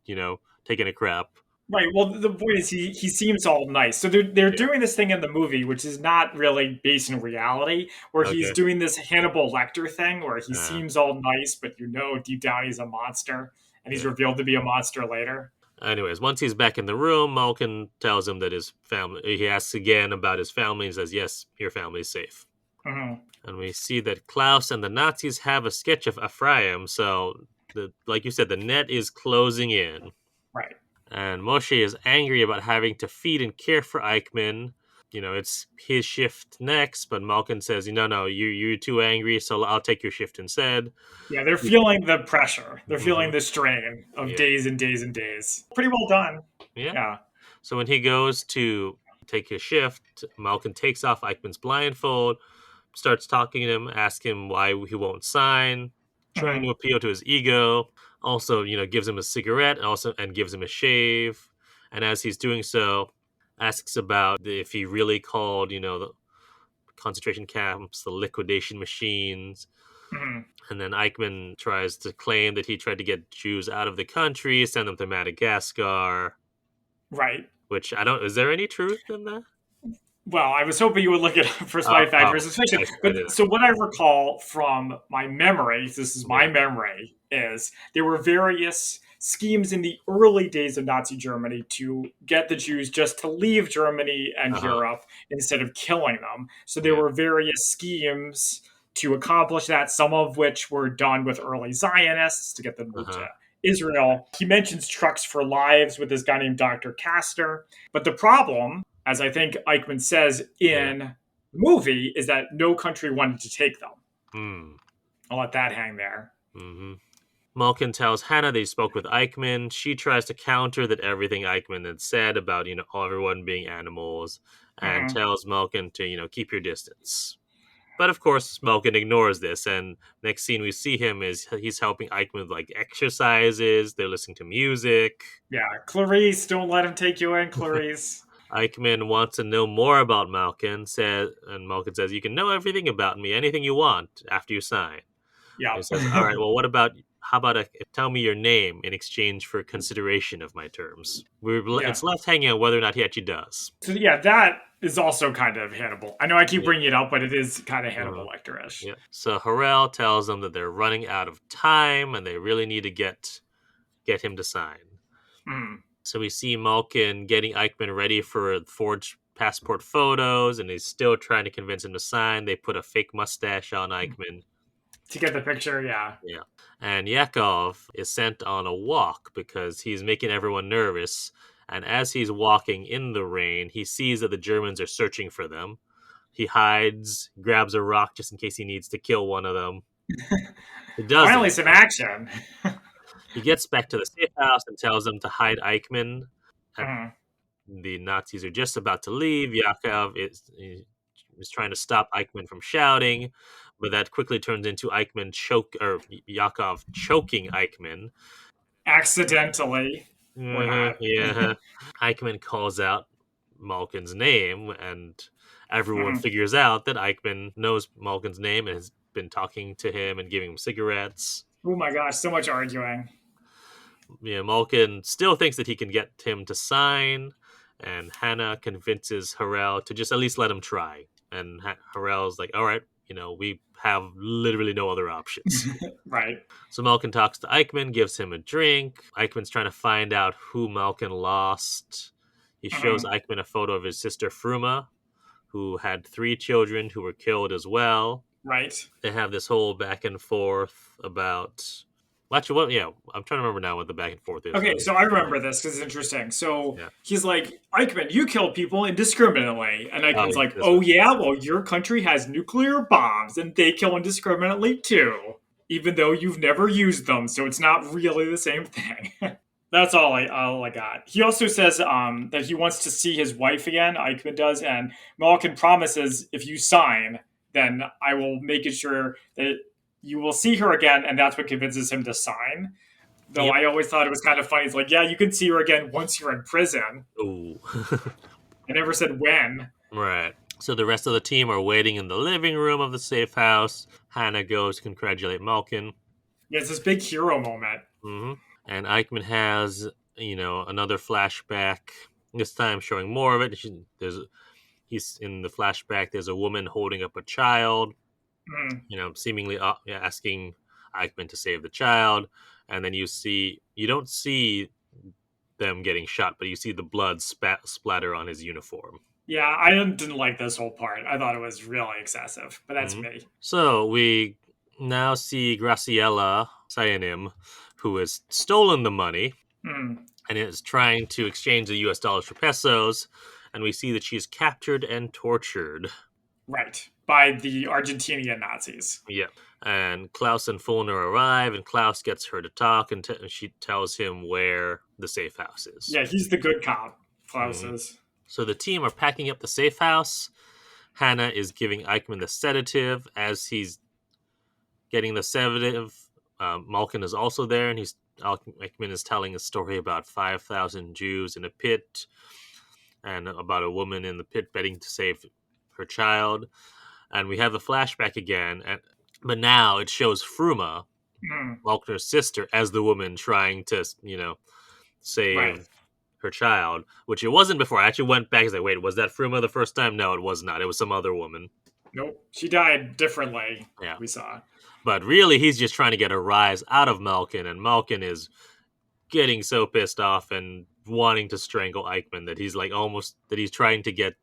taking a crap. Right. Well, the point is he seems all nice. So they're doing this thing in the movie, which is not really based in reality, where he's doing this Hannibal Lecter thing where he seems all nice, but deep down he's a monster, and he's revealed to be a monster later. Anyways, once he's back in the room, Malkin tells him that his family. He asks again about his family and says, "Yes, your family is safe." And we see that Klaus and the Nazis have a sketch of Ephraim. So, like you said, the net is closing in. Right. And Moshe is angry about having to feed and care for Eichmann. It's his shift next, but Malkin says, no, you're too angry, so I'll take your shift instead. Yeah, they're feeling the pressure. They're feeling the strain of days and days and days. Pretty well done. Yeah. So when he goes to take his shift, Malkin takes off Eichmann's blindfold, starts talking to him, asks him why he won't sign, trying to appeal to his ego. Also, gives him a cigarette and gives him a shave. And as he's doing so, asks about if he really called, the concentration camps, the liquidation machines. And then Eichmann tries to claim that he tried to get Jews out of the country, send them to Madagascar. Right. Which is there any truth in that? Well, I was hoping you would look at for Spy Fact versus Fiction. But so what I recall from my memory, this is my memory, is there were various schemes in the early days of Nazi Germany to get the Jews just to leave Germany and Europe instead of killing them. So there were various schemes to accomplish that, some of which were done with early Zionists to get them moved to Israel. He mentions trucks for lives with this guy named Dr. Castor. But the problem, as I think Eichmann says in the movie, is that no country wanted to take them. I'll let that hang there. Malkin tells Hannah that he spoke with Eichmann. She tries to counter that everything Eichmann had said about, everyone being animals, and tells Malkin to, keep your distance. But of course, Malkin ignores this, and next scene we see him is he's helping Eichmann with exercises. They're listening to music. Yeah, Clarice, don't let him take you in, Clarice. Eichmann wants to know more about Malkin, and Malkin says, "You can know everything about me, anything you want, after you sign." Yeah. He says, "All right, well, how about tell me your name in exchange for consideration of my terms?" It's left hanging on whether or not he actually does. So yeah, that is also kind of Hannibal. I know I keep bringing it up, but it is kind of Hannibal Lecter-ish. Yeah. So Harel tells them that they're running out of time and they really need to get him to sign. So we see Malkin getting Eichmann ready for forged passport photos, and he's still trying to convince him to sign. They put a fake mustache on Eichmann. To get the picture, yeah. Yeah. And Yakov is sent on a walk because he's making everyone nervous. And as he's walking in the rain, he sees that the Germans are searching for them. He hides, grabs a rock just in case he needs to kill one of them. He does. Finally, some action. He gets back to the safe house and tells them to hide Eichmann. The Nazis are just about to leave. Yakov is trying to stop Eichmann from shouting, but that quickly turns into Yakov choking Eichmann. Accidentally. Yeah. Eichmann calls out, Malkin's name, and everyone Mhm. figures out that Eichmann knows Malkin's name and has been talking to him and giving him cigarettes. Oh my gosh, so much arguing. Malkin still thinks that he can get him to sign, and Hannah convinces Harrell to just at least let him try. And Harrell's like, all right, we have literally no other options. Right. So Malkin talks to Eichmann, gives him a drink. Eichmann's trying to find out who Malkin lost. He shows Mhm. Eichmann a photo of his sister Fruma, who had 3 children who were killed as well. Right. They have this whole back and forth about. Well, actually, I'm trying to remember now what the back and forth is. Okay, so I remember this because it's interesting. So Yeah. he's like, Eichmann, you kill people indiscriminately. And Oh, Eichmann's yeah, like, this oh, one. yeah, well, your country has nuclear bombs and they kill indiscriminately too, even though you've never used them. So it's not really the same thing. That's all I got. He also says that he wants to see his wife again. Eichmann does, and Malkin promises if you sign, then I will make it sure that you will see her again, and that's what convinces him to sign. Though Yep. I always thought it was kind of funny. It's like, yeah, you can see her again once you're in prison. Ooh. I never said when. Right. So the rest of the team are waiting in the living room of the safe house. Hannah goes to congratulate Malkin. Yeah, it's this big hero moment. Hmm. And Eichmann has, another flashback. This time showing more of it. He's in the flashback. There's a woman holding up a child. Mm, Seemingly asking Eichmann to save the child. And then you don't see them getting shot, but you see the blood splatter on his uniform. yeah, I didn't like this whole part. I thought it was really excessive, but that's Mhm. me. So we now see Graciela Cyanim, who has stolen the money Mm, and is trying to exchange the US dollars for pesos. And we see that she's captured and tortured. right. By the Argentinian Nazis. Yep. And Klaus and Fulner arrive, and Klaus gets her to talk, and she tells him where the safe house is. Yeah, he's the good cop, Klaus Mhm. is. So the team are packing up the safe house. Hannah is giving Eichmann the sedative. As he's getting the sedative, Malkin is also there, and Eichmann is telling a story about 5,000 Jews in a pit and about a woman in the pit begging to save her child. And we have the flashback again, but now it shows Fruma, Mm, Malkin's sister, as the woman trying to, right. save her child, which it wasn't before. I actually went back and said, wait, was that Fruma the first time? No, it was not. It was some other woman. Nope. She died differently, Yeah. we saw. But really, he's just trying to get a rise out of Malkin, and Malkin is getting so pissed off and wanting to strangle Eichmann that he's trying to get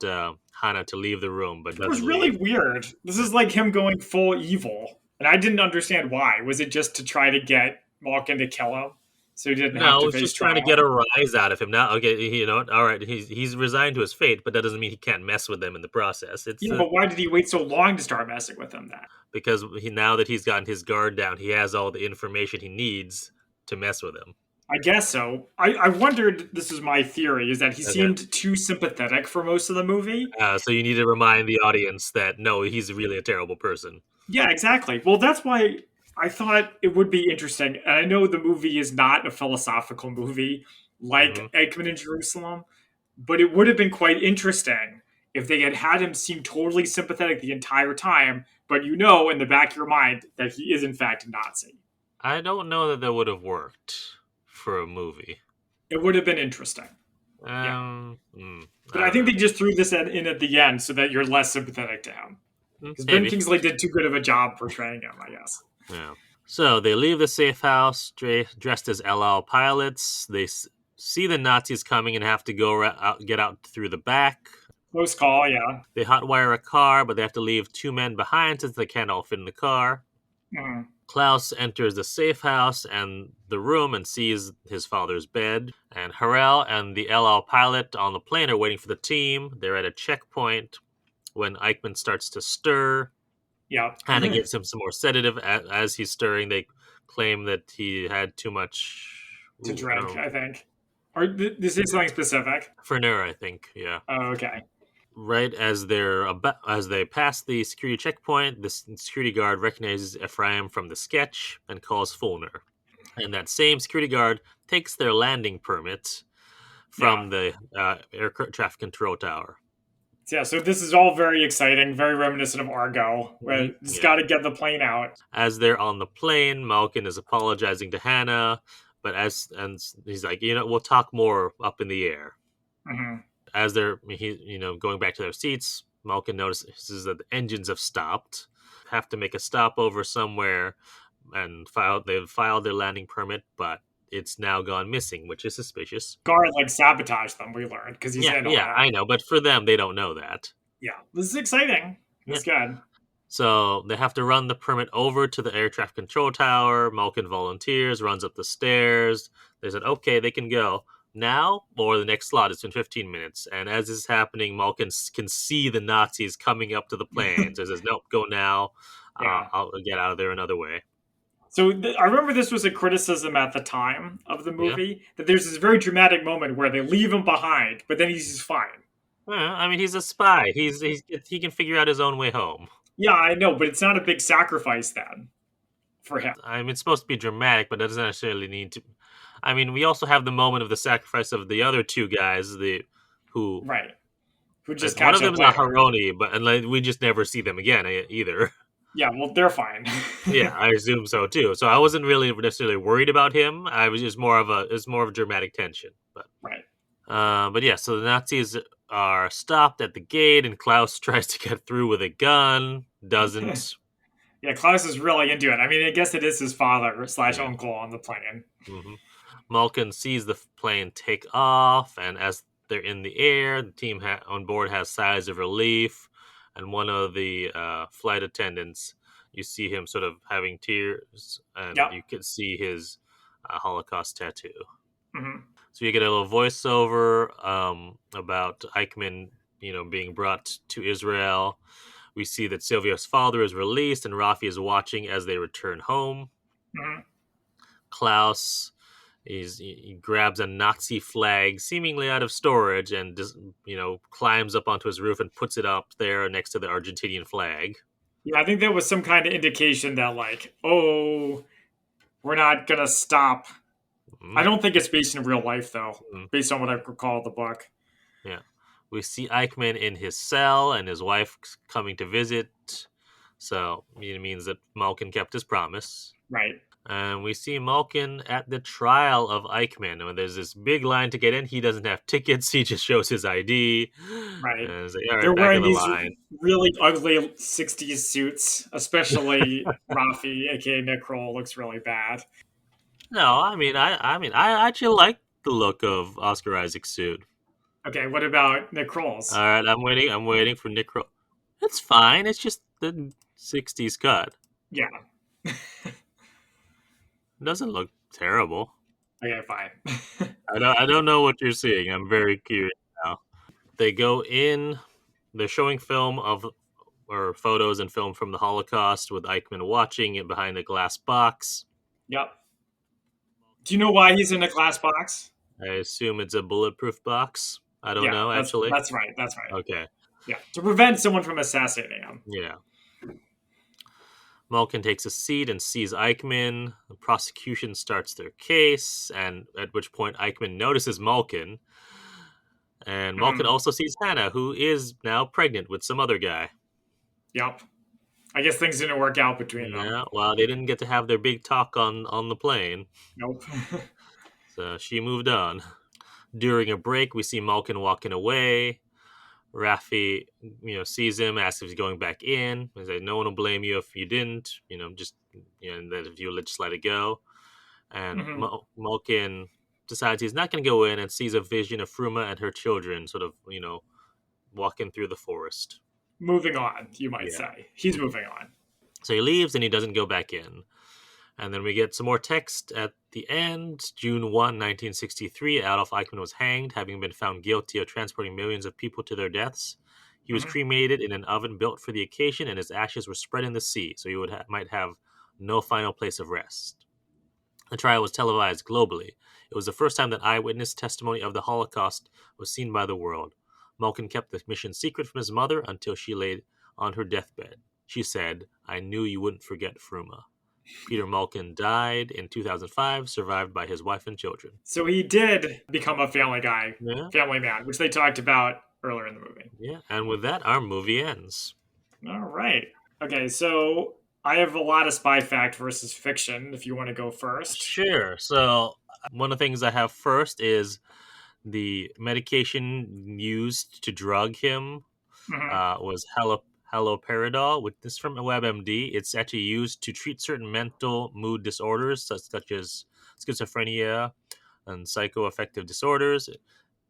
Hannah to leave the room, but It was doesn't really leave. weird. This is like him going full evil. And I didn't understand why. Was it just to try to get Malkin to kill him? So he didn't have No, to it's face just trying to trial? get a rise out of him. Now, okay, all right, he's resigned to his fate, but that doesn't mean he can't mess with them in the process. It's Yeah, but why did he wait so long to start messing with him then? because now that he's gotten his guard down, he has all the information he needs to mess with him. I guess so. I wondered, this is my theory, is that he Okay. seemed too sympathetic for most of the movie. So you need to remind the audience that no, he's really a terrible person. Yeah, exactly. Well, that's why I thought it would be interesting. And I know the movie is not a philosophical movie Hmm. like Eggman in Jerusalem, but it would have been quite interesting if they had him seem totally sympathetic the entire time, but in the back of your mind that he is in fact a Nazi. I don't know that would have worked for a movie. It would have been interesting. Yeah. But I I don't think know. they just threw this in at the end so that you're less sympathetic to him. Because Ben Maybe. Kingsley did too good of a job portraying him, I guess. Yeah. So they leave the safe house dressed as El Al pilots. They see the Nazis coming and have to get out through the back. Close call, yeah. They hotwire a car, but they have to leave 2 men behind since they can't all fit in the car. Mm, Klaus enters the safe house and the room and sees his father's bed. And Harrell and the El Al pilot on the plane are waiting for the team. They're at a checkpoint when Eichmann starts to stir. yeah. Hannah gives him some more sedative as he's stirring. They claim that he had too much. To Ooh, I don't drink, know. I think. Or this is something specific. Ferner, I think. Yeah. Oh, okay. Right as they pass the security checkpoint, the security guard recognizes Ephraim from the sketch and calls Fulner. And that same security guard takes their landing permit. Yeah. from the air traffic control tower. Yeah, so this is all very exciting, very reminiscent of Argo. Hmm. Where just Yeah. got to get the plane out. As they're on the plane, Malkin is apologizing to Hannah, but he's like, we'll talk more up in the air. Hmm. As they're going back to their seats, Malkin notices that the engines have stopped. Have to make a stopover somewhere, and they've filed their landing permit, but it's now gone missing, which is suspicious. Guard like sabotaged them. We learned because he's Yeah, in on yeah, it. I know, but for them, they don't know that. Yeah, this is exciting. Yeah. That's good. So they have to run the permit over to the air traffic control tower. Malkin volunteers, runs up the stairs. They said, okay, they can go. Now, or the next slot, it's been 15 minutes. And as this is happening, Malkin can see the Nazis coming up to the plane. So he says, nope, go now. Yeah. I'll get out of there another way. So I remember this was a criticism at the time of the Yeah. movie that there's this very dramatic moment where they leave him behind, but then he's just fine. Well, I mean, he's a spy. He can figure out his own way home. Yeah, I know, but it's not a big sacrifice then for him. I mean, it's supposed to be dramatic, but it doesn't necessarily need to. I mean, we also have the moment of the sacrifice of the other two guys, who Right. Who just one catch of them up is later. Aharoni, but we just never see them again either. Yeah, well, they're fine. Yeah, I assume so too. So I wasn't really necessarily worried about him. I was just it's more of a dramatic tension. Right. But yeah, so the Nazis are stopped at the gate, and Klaus tries to get through with a gun, doesn't. Yeah, Klaus is really into it. I mean, I guess it is his father slash Yeah. uncle on the plane. Mm-hmm. Malkin sees the plane take off, and as they're in the air, the team on board has sighs of relief, and one of the flight attendants, you see him sort of having tears, and Yep. you can see his Holocaust tattoo. Mm-hmm. So you get a little voiceover about Eichmann, being brought to Israel. We see that Sylvia's father is released, and Rafi is watching as they return home. Mm-hmm. Klaus, he grabs a Nazi flag seemingly out of storage and just, climbs up onto his roof and puts it up there next to the Argentinian flag. Yeah, I think there was some kind of indication that, like, oh, we're not going to stop. Mm-hmm. I don't think it's based in real life, though, Mm-hmm. based on what I recall of the book. Yeah. We see Eichmann in his cell and his wife coming to visit. So it means that Malkin kept his promise. Right. And we see Malkin at the trial of Eichmann. When there's this big line to get in, he doesn't have tickets. He just shows his ID. Right. And like, all right, They're back wearing in the these line. really ugly 60s suits, especially Rafi, aka Nick Kroll, looks really bad. No, I actually like the look of Oscar Isaac's suit. Okay, what about Nick Kroll's? All right, I'm waiting for Nick Kroll. It's fine. It's just the '60s cut. Yeah. It doesn't look terrible. Okay, fine. I don't know what you're seeing. I'm very curious now. They go in. They're showing photos and film from the Holocaust with Eichmann watching it behind a glass box. Yep. Do you know why he's in a glass box? I assume it's a bulletproof box. I don't know, actually. That's right. That's right. Okay. Yeah, to prevent someone from assassinating him. Yeah. Malkin takes a seat and sees Eichmann. The prosecution starts their case, and at which point Eichmann notices Malkin. And Malkin also sees Hannah, who is now pregnant with some other guy. Yep. I guess things didn't work out between them. Yeah, well, they didn't get to have their big talk on the plane. Nope. So she moved on. During a break, we see Malkin walking away. Rafi, sees him, asks if he's going back in. He says, "No one will blame you if you didn't. And that if you just let it go." And Malkin decides he's not going to go in and sees a vision of Fruma and her children, sort of, walking through the forest. Moving on, you might say. He's moving on. So he leaves and he doesn't go back in. And then we get some more text at the end. June 1, 1963, Adolf Eichmann was hanged, having been found guilty of transporting millions of people to their deaths. He was cremated in an oven built for the occasion, and his ashes were spread in the sea, so he might have no final place of rest. The trial was televised globally. It was the first time that eyewitness testimony of the Holocaust was seen by the world. Malkin kept the mission secret from his mother until she lay on her deathbed. She said, "I knew you wouldn't forget Fruma." Peter Malkin died in 2005, survived by his wife and children. So he did become a family guy, Yeah. family man, which they talked about earlier in the movie. Yeah. And with that, our movie ends. All right. Okay, so I have a lot of spy fact versus fiction if you want to go first. Sure. So one of the things I have first is the medication used to drug him was haloperidol, with this from WebMD. It's actually used to treat certain mental mood disorders such as schizophrenia and psychoaffective disorders.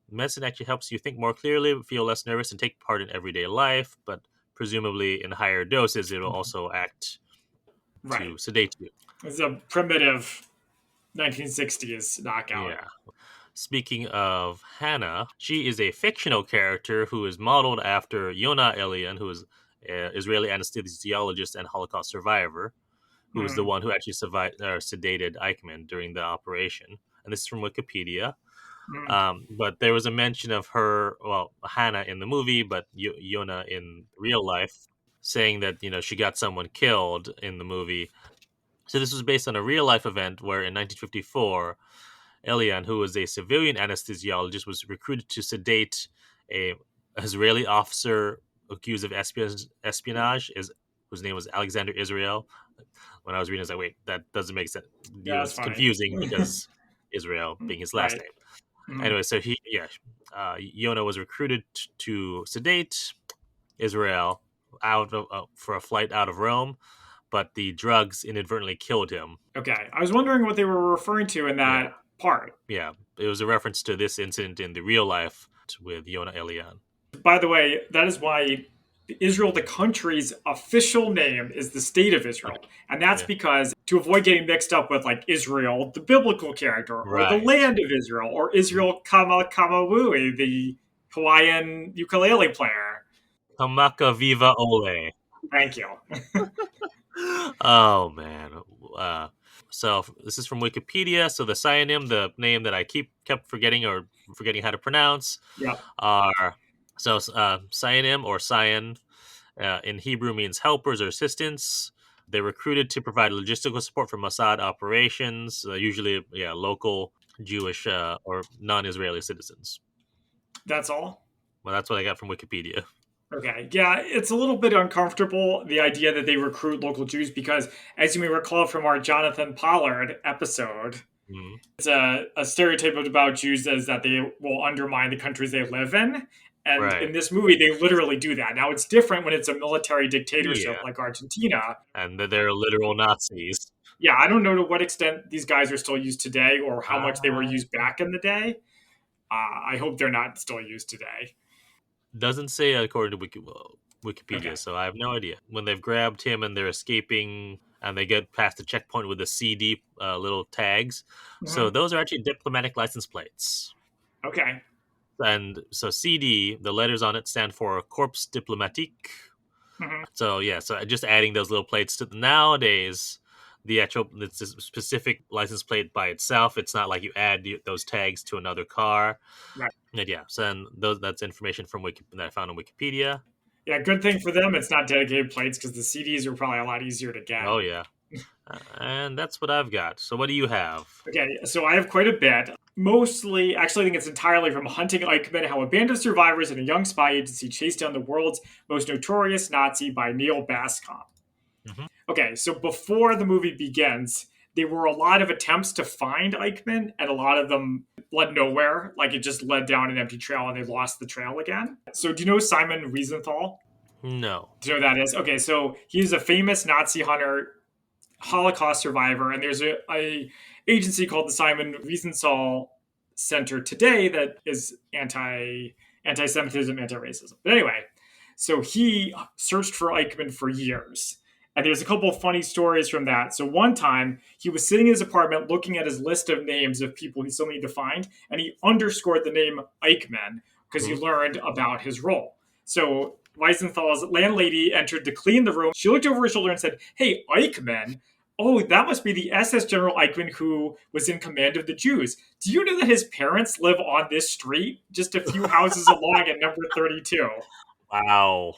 Medicine actually helps you think more clearly, feel less nervous, and take part in everyday life, but presumably in higher doses, it will also act Right. to sedate you. It's a primitive 1960s knockout. Yeah. Speaking of Hannah, she is a fictional character who is modeled after Yona Elian, who is an Israeli anesthesiologist and Holocaust survivor, who was the one who actually sedated Eichmann during the operation. And this is from Wikipedia. But there was a mention of her, well, Hannah in the movie, but Yona in real life, saying that, she got someone killed in the movie. So this was based on a real life event where in 1954, Elian, who was a civilian anesthesiologist, was recruited to sedate a Israeli officer accused of espionage, whose name was Alexander Israel. When I was reading, I was like, wait, that doesn't make sense. Yeah, It's confusing because Israel being his last name. Anyway, so Yona was recruited to sedate Israel for a flight out of Rome, but the drugs inadvertently killed him. Okay, I was wondering what they were referring to in that part. Yeah, it was a reference to this incident in the real life with Yona Elian. By the way, that is why Israel, the country's official name, is the State of Israel. And that's because to avoid getting mixed up with like Israel, the biblical character, or the land of Israel, or Israel Kamawui, the Hawaiian ukulele player. Kamaka Viva Ole. Thank you. Oh, man. So this is from Wikipedia. So the synonym, the name that I kept forgetting how to pronounce, are synonym or scion in Hebrew means helpers or assistants. They're recruited to provide logistical support for Mossad operations, usually local Jewish or non-Israeli citizens. That's all? Well, that's what I got from Wikipedia. Okay, yeah, it's a little bit uncomfortable, the idea that they recruit local Jews, because as you may recall from our Jonathan Pollard episode, it's a stereotype about Jews is that they will undermine the countries they live in. And in this movie, they literally do that. Now, it's different when it's a military dictatorship like Argentina. And they're literal Nazis. Yeah, I don't know to what extent these guys are still used today or how much they were used back in the day. I hope they're not still used today. Doesn't say according to Wikipedia, so I have no idea. When they've grabbed him and they're escaping and they get past the checkpoint with the CD little tags. So those are actually diplomatic license plates. Okay. And so CD, the letters on it stand for Corps Diplomatique. So so just adding those little plates to nowadays, it's a specific license plate by itself. It's not like you add those tags to another car. Right. And so that's information from that I found on Wikipedia. Yeah, good thing for them it's not dedicated plates because the CDs are probably a lot easier to get. Oh, yeah. And that's what I've got. So what do you have? Okay, so I have quite a bit. Mostly, actually, I think it's entirely from Hunting Eichmann, How a Band of Survivors and a Young Spy Agency Chased Down the World's Most Notorious Nazi by Neil Bascom. Okay, so before the movie begins, there were a lot of attempts to find Eichmann, and a lot of them led nowhere. Like, it just led down an empty trail, and they lost the trail again. So do you know Simon Wiesenthal? No. Do you know who that is? Okay, so he's a famous Nazi hunter, Holocaust survivor, and there's a agency called the Simon Wiesenthal Center today that is anti-Semitism, anti-racism. But anyway, so he searched for Eichmann for years. And there's a couple of funny stories from that. So one time, he was sitting in his apartment looking at his list of names of people he still needed to find, and he underscored the name Eichmann because he learned about his role. So Weisenthal's landlady entered to clean the room. She looked over her shoulder and said, "Hey, Eichmann. Oh, that must be the SS General Eichmann who was in command of the Jews. Do you know that his parents live on this street, just a few houses along at number 32? Wow.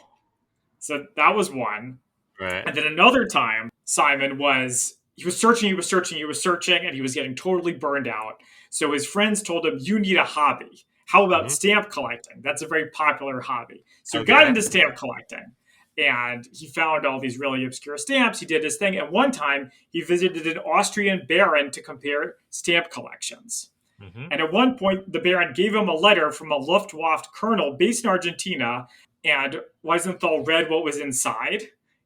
So that was one. Right. And then another time, Simon was he was searching, and he was getting totally burned out. So his friends told him, you need a hobby. How about stamp collecting? That's a very popular hobby. So he got into stamp collecting, and he found all these really obscure stamps. He did his thing. And one time, he visited an Austrian baron to compare stamp collections. And at one point, the baron gave him a letter from a Luftwaffe colonel based in Argentina, and Wiesenthal read what was inside,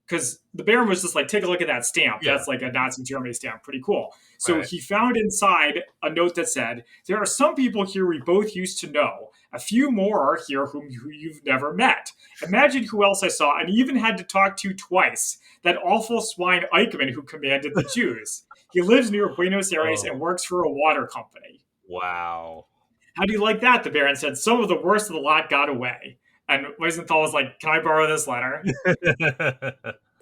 because the baron was just like, take a look at that stamp. That's like a Nazi Germany stamp. Pretty cool. So he found inside a note that said, there are some people here we both used to know. A few more are here who you've never met. Imagine who else I saw and even had to talk to twice. That awful swine Eichmann who commanded the Jews. He lives near Buenos Aires and works for a water company. Wow. How do you like that? The baron said. Some of the worst of the lot got away. And Wiesenthal was like, can I borrow this letter?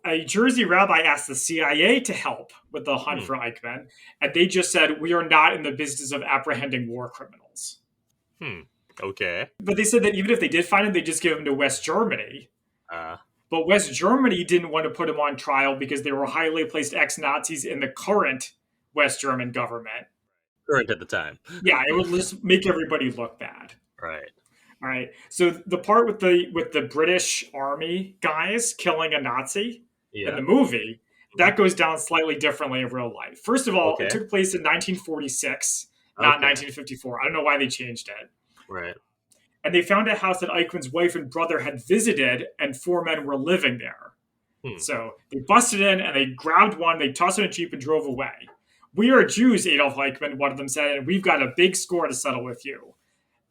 A Jersey rabbi asked the CIA to help with the hunt for Eichmann, and they just said, we are not in the business of apprehending war criminals. Okay. But they said that even if they did find him, they'd just give him to West Germany. But West Germany didn't want to put him on trial because they were highly placed ex-Nazis in the current West German government. Current at the time. Yeah, it would just make everybody look bad. Right. All right. So the part with the British Army guys killing a Nazi in the movie, that goes down slightly differently in real life. First of all, it took place in 1946, not 1954. I don't know why they changed it. Right. And they found a house that Eichmann's wife and brother had visited, and 4 men were living there. So they busted in and they grabbed one, they tossed it in a Jeep and drove away. We are Jews, Adolf Eichmann, one of them said, and we've got a big score to settle with you.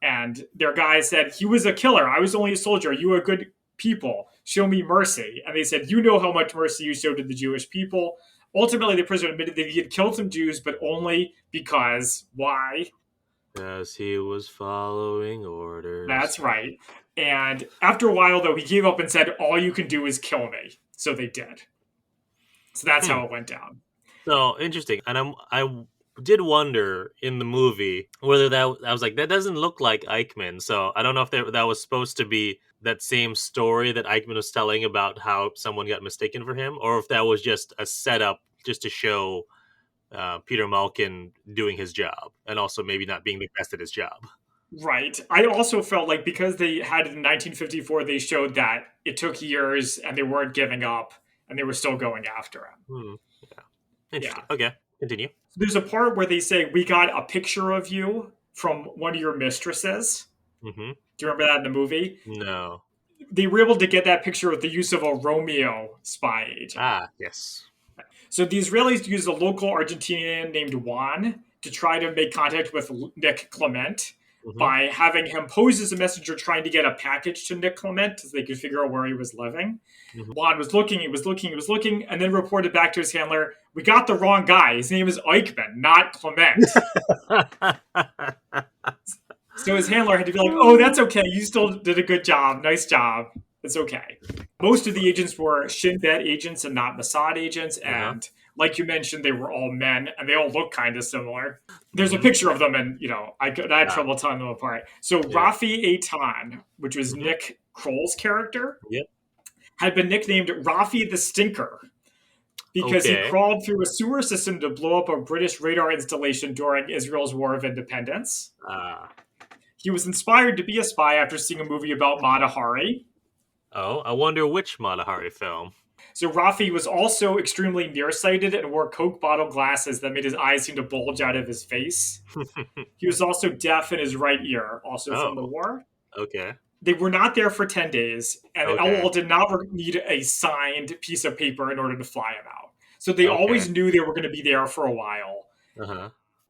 And their guy said, he was a killer. I was only a soldier. You are good people. Show me mercy. And they said, you know how much mercy you showed to the Jewish people. Ultimately, the prisoner admitted that he had killed some Jews, but only because, why? Because he was following orders. That's right. And after a while, though, he gave up and said, all you can do is kill me. So they did. So that's how it went down. So, interesting. And I did wonder in the movie whether I was like, that doesn't look like Eichmann. So I don't know if that was supposed to be that same story that Eichmann was telling about how someone got mistaken for him, or if that was just a setup just to show Peter Malkin doing his job and also maybe not being the best at his job. Right. I also felt like because they had it in 1954, they showed that it took years and they weren't giving up and they were still going after him. Yeah. Interesting. Yeah. Okay. Continue. There's a part where they say, we got a picture of you from one of your mistresses. Do you remember that in the movie? No. They were able to get that picture with the use of a Romeo spy agent. Yes. So the Israelis used a local Argentinian named Juan to try to make contact with Nick Clement by having him pose as a messenger trying to get a package to Nick Clement so they could figure out where he was living. Juan was looking, and then reported back to his handler, we got the wrong guy. His name is Eichmann, not Clement. So his handler had to be like, oh, that's okay. You still did a good job. Nice job. It's okay. Most of the agents were Shin Bet agents and not Mossad agents. And like you mentioned, they were all men and they all look kind of similar. There's a picture of them and, I had trouble telling them apart. So Rafi Eitan, which was Nick Kroll's character, had been nicknamed Rafi the Stinker because he crawled through a sewer system to blow up a British radar installation during Israel's War of Independence. He was inspired to be a spy after seeing a movie about Mata Hari. Oh, I wonder which Mata Hari film. So Rafi was also extremely nearsighted and wore Coke bottle glasses that made his eyes seem to bulge out of his face. He was also deaf in his right ear, also from the war. Okay. They were not there for 10 days, and LOL did not need a signed piece of paper in order to fly him out. So they always knew they were going to be there for a while.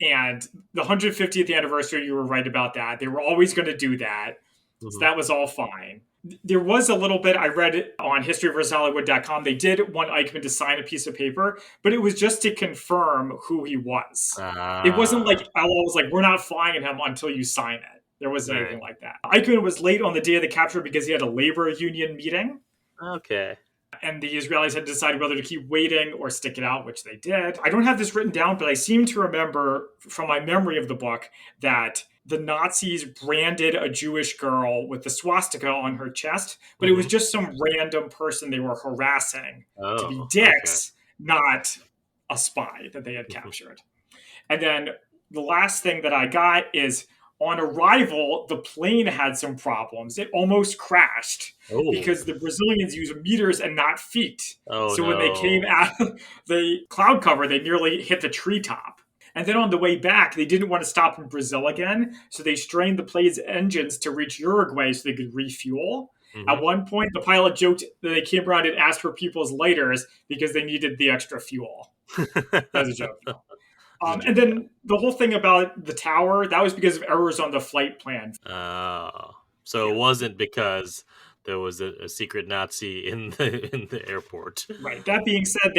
And the 150th anniversary, you were right about that. They were always going to do that. So that was all fine. There was a little bit, I read it on historyversushollywood.com. They did want Eichmann to sign a piece of paper, but it was just to confirm who he was. It wasn't like LOL was like, we're not flying him until you sign it. There wasn't anything like that. Eichmann was late on the day of the capture because he had a labor union meeting. Okay. And the Israelis had decided whether to keep waiting or stick it out, which they did. I don't have this written down, but I seem to remember from my memory of the book that the Nazis branded a Jewish girl with the swastika on her chest, but it was just some random person they were harassing to be dicks, not a spy that they had captured. And then the last thing that I got is on arrival, the plane had some problems. It almost crashed because the Brazilians use meters and not feet. So when they came out of the cloud cover, they nearly hit the treetop. And then on the way back, they didn't want to stop in Brazil again. So they strained the plane's engines to reach Uruguay so they could refuel. At one point, the pilot joked that they came around and asked for people's lighters because they needed the extra fuel. That was a joke. And then the whole thing about the tower, that was because of errors on the flight plan. So it wasn't because there was a secret Nazi in the airport. Right. That being said,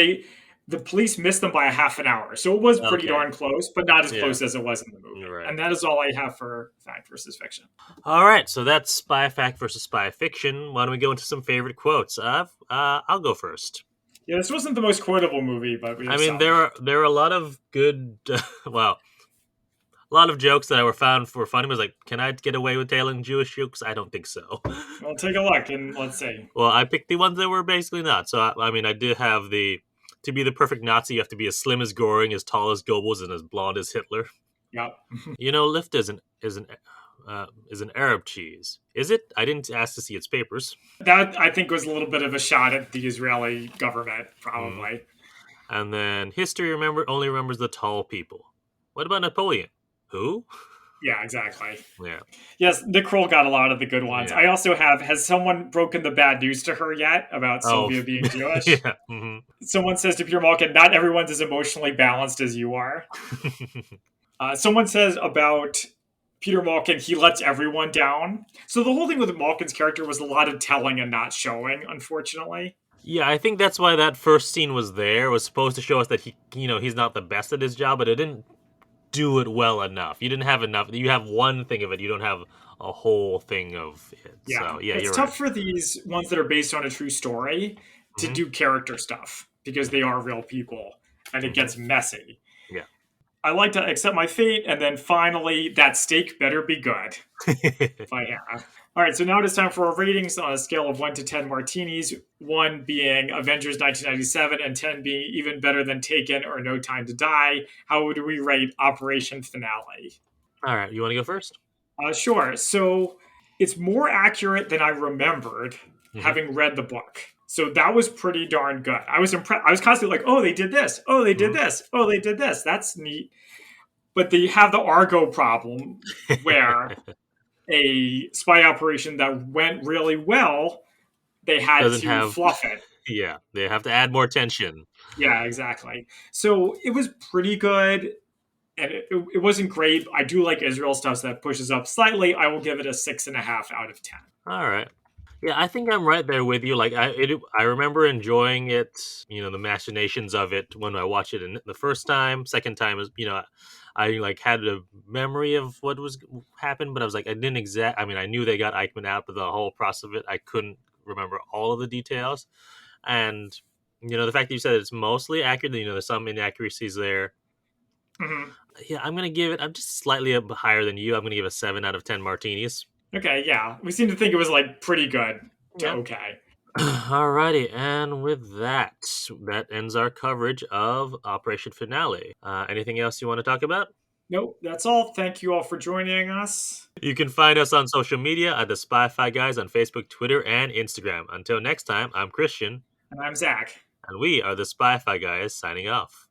the police missed them by a half an hour. So it was pretty darn close, but not as close as it was in the movie. Right. And that is all I have for fact versus fiction. All right. So that's spy fact versus spy fiction. Why don't we go into some favorite quotes? I'll go first. Yeah, this wasn't the most quotable movie, but there are a lot of good, a lot of jokes that I found for funny. I was like, can I get away with telling Jewish jokes? I don't think so. Well, take a look and let's see. Well, I picked the ones that were basically not. So I did have to be the perfect Nazi, you have to be as slim as Goring, as tall as Goebbels, and as blonde as Hitler. Yep. Lift is an Arab cheese. Is it? I didn't ask to see its papers. That, I think, was a little bit of a shot at the Israeli government, probably. And then history only remembers the tall people. What about Napoleon? Who? Yeah, exactly. Yeah. Yes, Nick Kroll got a lot of the good ones. Yeah. I also has someone broken the bad news to her yet about Sylvia being Jewish? Yeah. Someone says to Peter Malkin, not everyone's as emotionally balanced as you are. Someone says about Peter Malkin, he lets everyone down. So the whole thing with Malkin's character was a lot of telling and not showing, unfortunately. Yeah, I think that's why that first scene was there. It was supposed to show us that he's not the best at his job, but it didn't do it well enough. You didn't have enough. You have one thing of it. You don't have a whole thing of it. Yeah, so, yeah, it's tough for these ones that are based on a true story to do character stuff because they are real people and it gets messy. Yeah. I like to accept my fate, and then finally, that steak better be good. If I have. All right, so now it is time for our ratings on a scale of 1 to 10 martinis, 1 being Avengers 1997 and 10 being even better than Taken or No Time to Die. How would we rate Operation Finale? All right, you want to go first? Sure. So it's more accurate than I remembered having read the book. So that was pretty darn good. I was impressed. I was constantly like, oh, they did this. Oh, they did this. Oh, they did this. That's neat. But they have the Argo problem where a spy operation that went really well, they had to fluff it. Yeah, they have to add more tension. Yeah, exactly. So it was pretty good. And it wasn't great. I do like Israel stuff, so that pushes up slightly. I will give it a 6.5 out of 10. All right. Yeah, I think I'm right there with you. Like, I remember enjoying it, the machinations of it when I watched it the first time. Second time, I had a memory of what was happened, but I was like, I knew they got Eichmann out, but the whole process of it, I couldn't remember all of the details. And, the fact that you said it's mostly accurate, there's some inaccuracies there. Mm-hmm. Yeah, I'm going to give it, I'm just slightly higher than you. I'm going to give it 7 out of 10 martinis. Okay, yeah. We seem to think it was pretty good to okay. Alrighty, and with that ends our coverage of Operation Finale. Anything else you want to talk about? Nope, that's all. Thank you all for joining us. You can find us on social media at the Spy-Fi Guys on Facebook, Twitter, and Instagram. Until next time, I'm Christian. And I'm Zach. And we are the Spy-Fi Guys signing off.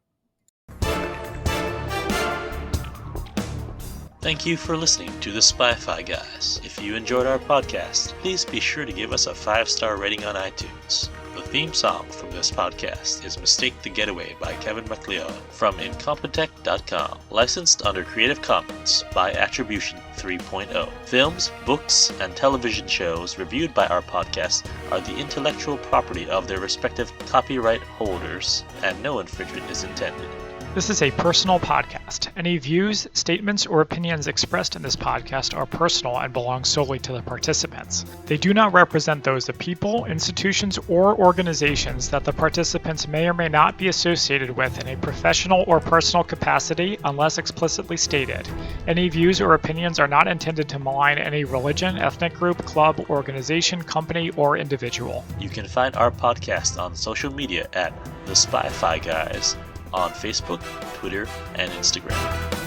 Thank you for listening to the Spy-Fi Guys. If you enjoyed our podcast, please be sure to give us a 5-star rating on iTunes. The theme song from this podcast is Mistake the Getaway by Kevin MacLeod from Incompetech.com. Licensed under Creative Commons by Attribution 3.0. Films, books, and television shows reviewed by our podcast are the intellectual property of their respective copyright holders, and no infringement is intended. This is a personal podcast. Any views, statements, or opinions expressed in this podcast are personal and belong solely to the participants. They do not represent those of people, institutions, or organizations that the participants may or may not be associated with in a professional or personal capacity unless explicitly stated. Any views or opinions are not intended to malign any religion, ethnic group, club, organization, company, or individual. You can find our podcast on social media at The Spy-Fi Guys, on Facebook, Twitter, and Instagram.